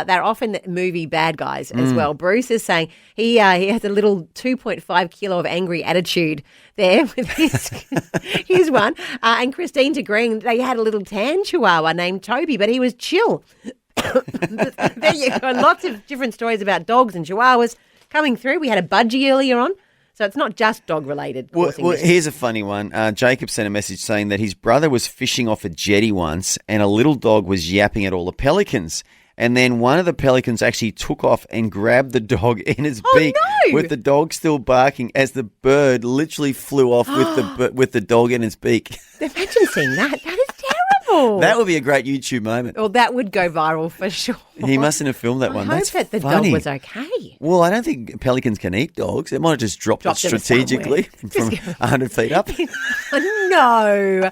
[SPEAKER 2] they're often movie bad guys as well. Bruce is saying he has a little 2.5 kilo of angry attitude there with his one. And Christine's agreeing they had a little tan chihuahua named Toby, but he was chill. There you go. Lots of different stories about dogs and chihuahuas coming through. We had a budgie earlier on. So it's not just dog-related.
[SPEAKER 3] Well, here's a funny one. Jacob sent a message saying that his brother was fishing off a jetty once and a little dog was yapping at all the pelicans. And then one of the pelicans actually took off and grabbed the dog in its beak with the dog still barking as the bird literally flew off with the dog in its beak.
[SPEAKER 2] Imagine seeing that. That is terrible.
[SPEAKER 3] That would be a great YouTube moment.
[SPEAKER 2] Well, that would go viral for sure.
[SPEAKER 3] He mustn't have filmed that one.
[SPEAKER 2] I
[SPEAKER 3] That's
[SPEAKER 2] hope that the
[SPEAKER 3] funny.
[SPEAKER 2] dog was okay.
[SPEAKER 3] Well, I don't think pelicans can eat dogs. It might have just dropped it strategically from 100 feet up.
[SPEAKER 2] No.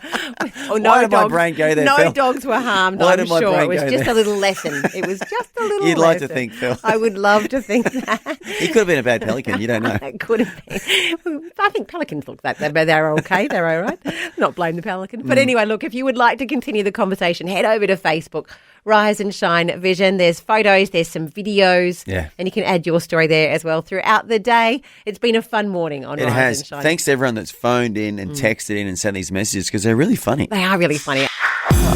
[SPEAKER 2] Oh, no.
[SPEAKER 3] Why did my brain go there,
[SPEAKER 2] No
[SPEAKER 3] Phil?
[SPEAKER 2] dogs were harmed,
[SPEAKER 3] Why
[SPEAKER 2] I'm
[SPEAKER 3] did my
[SPEAKER 2] sure.
[SPEAKER 3] brain
[SPEAKER 2] It was
[SPEAKER 3] go
[SPEAKER 2] just
[SPEAKER 3] there?
[SPEAKER 2] a little lesson. It was just a little
[SPEAKER 3] You'd
[SPEAKER 2] lesson.
[SPEAKER 3] like to think, Phil.
[SPEAKER 2] I would love to think that.
[SPEAKER 3] He could have been a bad pelican. You don't know.
[SPEAKER 2] It could have been. I think pelicans look like that. They're okay. They're all right. Not blame the pelican. But anyway, look, if you would like to continue the conversation, head over to Facebook, Rise and Shine Vision. There's photos, there's some videos.
[SPEAKER 3] Yeah.
[SPEAKER 2] And you can add your story there as well throughout the day. It's been a fun morning on
[SPEAKER 3] It
[SPEAKER 2] Rise
[SPEAKER 3] has.
[SPEAKER 2] and Shine.
[SPEAKER 3] Thanks to everyone that's phoned in and texted in and sent these messages because they're really funny.
[SPEAKER 2] They are really funny.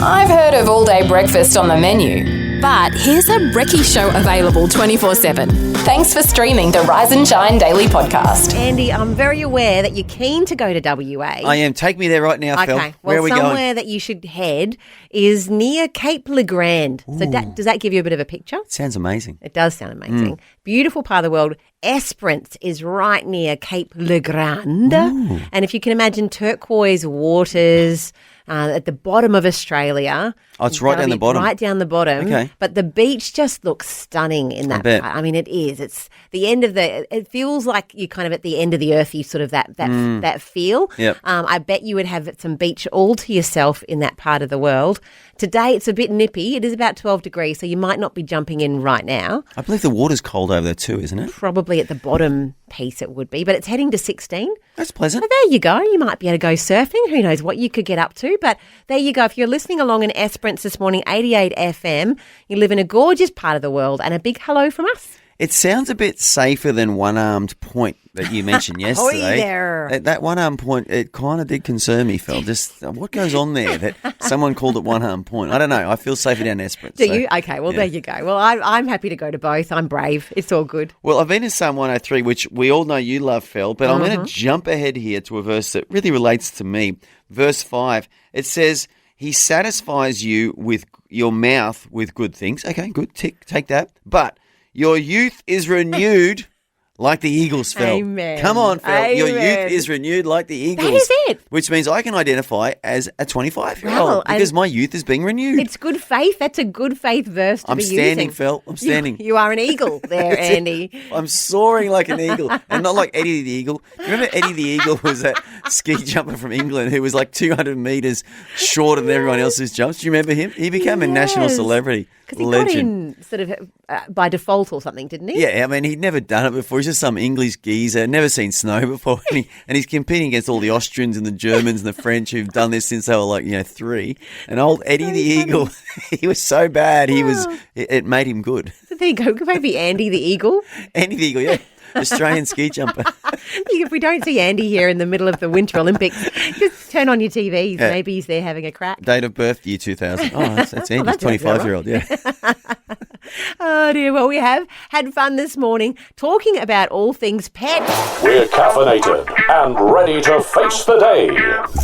[SPEAKER 1] I've heard of all-day breakfast on the menu, but here's a brekkie show available 24/7. Thanks for streaming the Rise and Shine Daily Podcast.
[SPEAKER 2] Andy, I'm very aware that you're keen to go to WA.
[SPEAKER 3] I am. Take me there right now, Phil.
[SPEAKER 2] Okay.
[SPEAKER 3] Where are we
[SPEAKER 2] somewhere
[SPEAKER 3] going?
[SPEAKER 2] that you should head is near Cape Legrand. So does that give you a bit of a picture?
[SPEAKER 3] Sounds amazing.
[SPEAKER 2] It does sound amazing. Beautiful part of the world. Esperance is right near Cape Legrand. And if you can imagine turquoise waters at the bottom of Australia.
[SPEAKER 3] Oh, it's right down the bottom.
[SPEAKER 2] Right down the bottom.
[SPEAKER 3] Okay.
[SPEAKER 2] But the beach just looks stunning in that
[SPEAKER 3] bet.
[SPEAKER 2] part. I mean, it is. It's the end of it feels like you're kind of at the end of the earth, you sort of that feel.
[SPEAKER 3] Yep.
[SPEAKER 2] I bet you would have some beach all to yourself in that part of the world. Today it's a bit nippy. It is about 12 degrees, so you might not be jumping in right now.
[SPEAKER 3] I believe the water's cold over there too, isn't it?
[SPEAKER 2] Probably at the bottom piece it would be, but it's heading to 16.
[SPEAKER 3] That's pleasant.
[SPEAKER 2] So there you go. You might be able to go surfing. Who knows what you could get up to, but there you go. If you're listening along in Esperance this morning, 88 FM, you live in a gorgeous part of the world, and a big hello from us.
[SPEAKER 3] It sounds a bit safer than one-armed point that you mentioned yesterday.
[SPEAKER 2] there.
[SPEAKER 3] That one-armed point, it kind of did concern me, Phil. Just what goes on there that someone called it one-armed point? I don't know. I feel safer down Esperance.
[SPEAKER 2] Do you? Okay, well, there you go. Well, I'm happy to go to both. I'm brave. It's all good.
[SPEAKER 3] Well, I've been in Psalm 103, which we all know you love, Phil, but I'm going to jump ahead here to a verse that really relates to me. Verse 5, it says, He satisfies you with your mouth with good things. Okay, good. Take that. But your youth is renewed like the eagles, Phil.
[SPEAKER 2] Amen.
[SPEAKER 3] Come on, Phil.
[SPEAKER 2] Amen.
[SPEAKER 3] Your youth is renewed like the eagles.
[SPEAKER 2] That is it.
[SPEAKER 3] Which means I can identify as a 25-year-old
[SPEAKER 2] Well,
[SPEAKER 3] because my youth is being renewed.
[SPEAKER 2] It's good faith. That's a good faith verse to
[SPEAKER 3] I'm
[SPEAKER 2] be
[SPEAKER 3] standing,
[SPEAKER 2] using.
[SPEAKER 3] Phil. I'm standing.
[SPEAKER 2] You are an eagle there,
[SPEAKER 3] That's it.
[SPEAKER 2] Andy.
[SPEAKER 3] I'm soaring like an eagle and not like Eddie the Eagle. Remember Eddie the Eagle was that ski jumper from England who was like 200 metres shorter than everyone else's jumps? Do you remember him? He became a national
[SPEAKER 2] Yes.
[SPEAKER 3] celebrity.
[SPEAKER 2] Because he
[SPEAKER 3] Legend.
[SPEAKER 2] got in sort of by default or something, didn't he?
[SPEAKER 3] Yeah, I mean, he'd never done it before. He's just some English geezer, never seen snow before. And he's competing against all the Austrians and the Germans and the French who've done this since they were like, 3. And old Eddie the Eagle, he was so bad, it made him good.
[SPEAKER 2] So there you go. Maybe Andy the Eagle.
[SPEAKER 3] Andy the Eagle, yeah. Australian ski jumper.
[SPEAKER 2] If we don't see Andy here in the middle of the Winter Olympics, just turn on your TVs.
[SPEAKER 3] Yeah.
[SPEAKER 2] Maybe he's there having a crack.
[SPEAKER 3] Date of birth, year 2000. Oh, that's Andy,
[SPEAKER 2] Well, that sounds
[SPEAKER 3] 25-year-old, yeah.
[SPEAKER 2] Oh, dear. Well, we have had fun this morning talking about all things pet.
[SPEAKER 4] We're caffeinated and ready to face the day.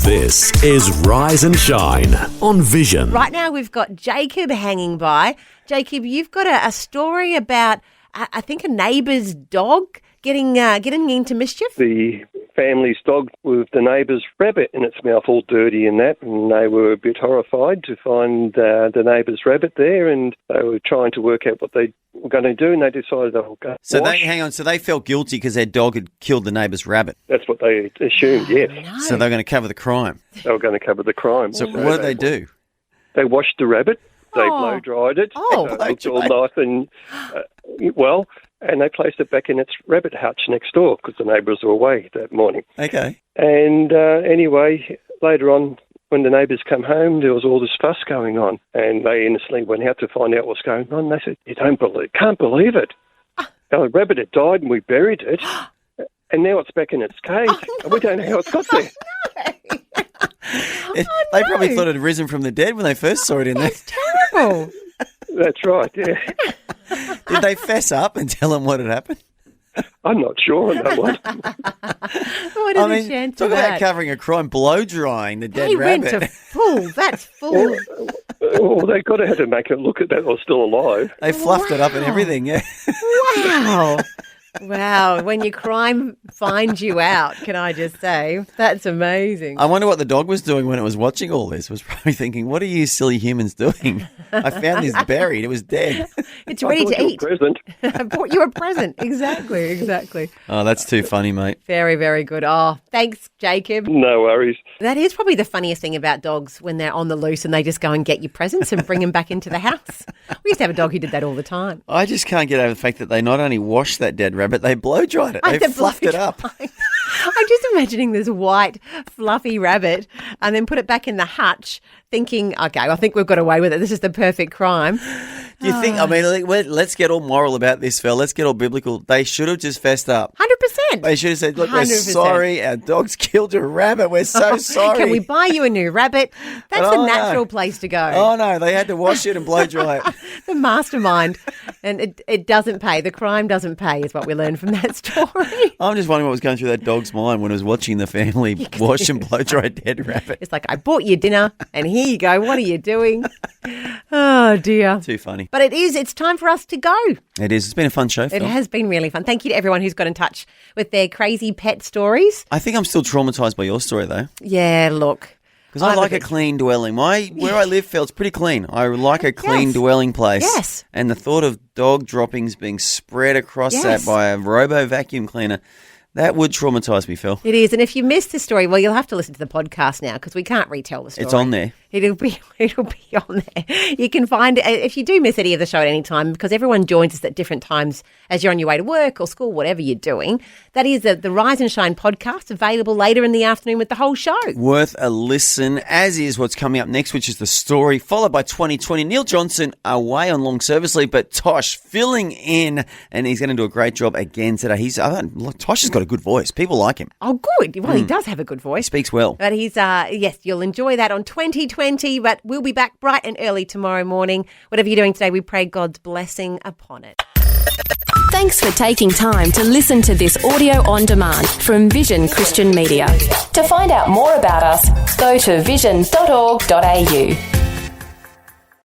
[SPEAKER 4] This is Rise and Shine on Vision.
[SPEAKER 2] Right now, we've got Jacob hanging by. Jacob, you've got a story about, I think, a neighbour's dog getting into mischief.
[SPEAKER 14] The family's dog with the neighbour's rabbit in its mouth all dirty and that, and they were a bit horrified to find the neighbour's rabbit there, and they were trying to work out what they were going to do, and they decided they were going to
[SPEAKER 3] So
[SPEAKER 14] wash.
[SPEAKER 3] so they felt guilty because their dog had killed the neighbour's rabbit.
[SPEAKER 14] That's what they assumed, yes.
[SPEAKER 3] So they're going to cover the crime.
[SPEAKER 14] They were going to cover the crime.
[SPEAKER 3] So what did they do?
[SPEAKER 14] They washed the rabbit. They blow-dried it.
[SPEAKER 2] Oh.
[SPEAKER 14] It looked all nice and, well, and they placed it back in its rabbit hutch next door because the neighbours were away that morning.
[SPEAKER 3] Okay.
[SPEAKER 14] And anyway, later on, when the neighbours come home, there was all this fuss going on, and they innocently went out to find out what's going on. They said, can't believe it. The rabbit had died and we buried it, and now it's back in its cage, and we don't know how it's got there.
[SPEAKER 3] They probably thought it had risen from the dead when they first saw it in there.
[SPEAKER 2] That's terrible.
[SPEAKER 14] That's right, yeah.
[SPEAKER 3] Did they fess up and tell them what had happened?
[SPEAKER 14] I'm not sure on that one.
[SPEAKER 2] What are the chances
[SPEAKER 3] talk
[SPEAKER 2] of that?
[SPEAKER 3] about covering a crime, blow drying the dead
[SPEAKER 2] They
[SPEAKER 3] rabbit.
[SPEAKER 2] went to full. That's full.
[SPEAKER 14] Well, they got to have to make it look at that or still alive.
[SPEAKER 3] They fluffed it up and everything, yeah.
[SPEAKER 2] Wow. Wow. When your crime finds you out, can I just say? That's amazing.
[SPEAKER 3] I wonder what the dog was doing when it was watching all this. It was probably thinking, what are you silly humans doing? I found this buried. It was dead.
[SPEAKER 2] It's ready to eat.
[SPEAKER 14] Present.
[SPEAKER 2] I bought you a present. Exactly.
[SPEAKER 3] Oh, that's too funny, mate.
[SPEAKER 2] Very, very good. Oh, thanks, Jacob.
[SPEAKER 14] No worries.
[SPEAKER 2] That is probably the funniest thing about dogs when they're on the loose and they just go and get your presents and bring them back into the house. We used to have a dog who did that all the time.
[SPEAKER 3] I just can't get over the fact that they not only washed that dead rabbit, they blow dried it. They fluffed it up.
[SPEAKER 2] I'm just imagining this white, fluffy rabbit and then put it back in the hutch thinking, okay, I think we've got away with it. This is the perfect crime.
[SPEAKER 3] Do you think, I mean, let's get all moral about this, Phil. Let's get all biblical. They should have just fessed up.
[SPEAKER 2] 100%.
[SPEAKER 3] They should have said, look,
[SPEAKER 2] 100%.
[SPEAKER 3] we're sorry. Our dog's killed a rabbit. We're so sorry.
[SPEAKER 2] Can we buy you a new rabbit? That's a natural place to go.
[SPEAKER 3] Oh, no. They had to wash it and blow dry it.
[SPEAKER 2] The mastermind. And it doesn't pay. The crime doesn't pay is what we learned from that story.
[SPEAKER 3] I'm just wondering what was going through that dog's mind when it was watching the family wash and blow dry a dead rabbit.
[SPEAKER 2] It's like, I bought you dinner and here you go. What are you doing? Oh, dear.
[SPEAKER 3] Too funny.
[SPEAKER 2] But it's time for us to go.
[SPEAKER 3] It is. It's been a fun show,
[SPEAKER 2] It
[SPEAKER 3] Phil.
[SPEAKER 2] has been really fun. Thank you to everyone who's got in touch with their crazy pet stories.
[SPEAKER 3] I think I'm still traumatised by your story, though.
[SPEAKER 2] Yeah, look.
[SPEAKER 3] Because I like a clean dwelling. Where I live, Phil, it's pretty clean. I like a clean dwelling place.
[SPEAKER 2] Yes.
[SPEAKER 3] And the thought of dog droppings being spread across that by a robo vacuum cleaner, that would traumatise me, Phil.
[SPEAKER 2] It is. And if you missed the story, well, you'll have to listen to the podcast now because we can't retell the story.
[SPEAKER 3] It's on there.
[SPEAKER 2] It'll be on there. You can find it if you do miss any of the show at any time, because everyone joins us at different times as you're on your way to work or school, whatever you're doing. That is the Rise and Shine podcast, available later in the afternoon with the whole show.
[SPEAKER 3] Worth a listen, as is what's coming up next, which is the story, followed by 2020. Neil Johnson away on long service leave, but Tosh filling in, and he's going to do a great job again today. Tosh has got a good voice. People like him.
[SPEAKER 2] Oh, good. Well, he does have a good voice.
[SPEAKER 3] He speaks well.
[SPEAKER 2] But he's, yes, you'll enjoy that on 2020, but we'll be back bright and early tomorrow morning. Whatever you're doing today, we pray God's blessing upon it.
[SPEAKER 1] Thanks for taking time to listen to this audio on demand from Vision Christian Media. To find out more about us, go to vision.org.au.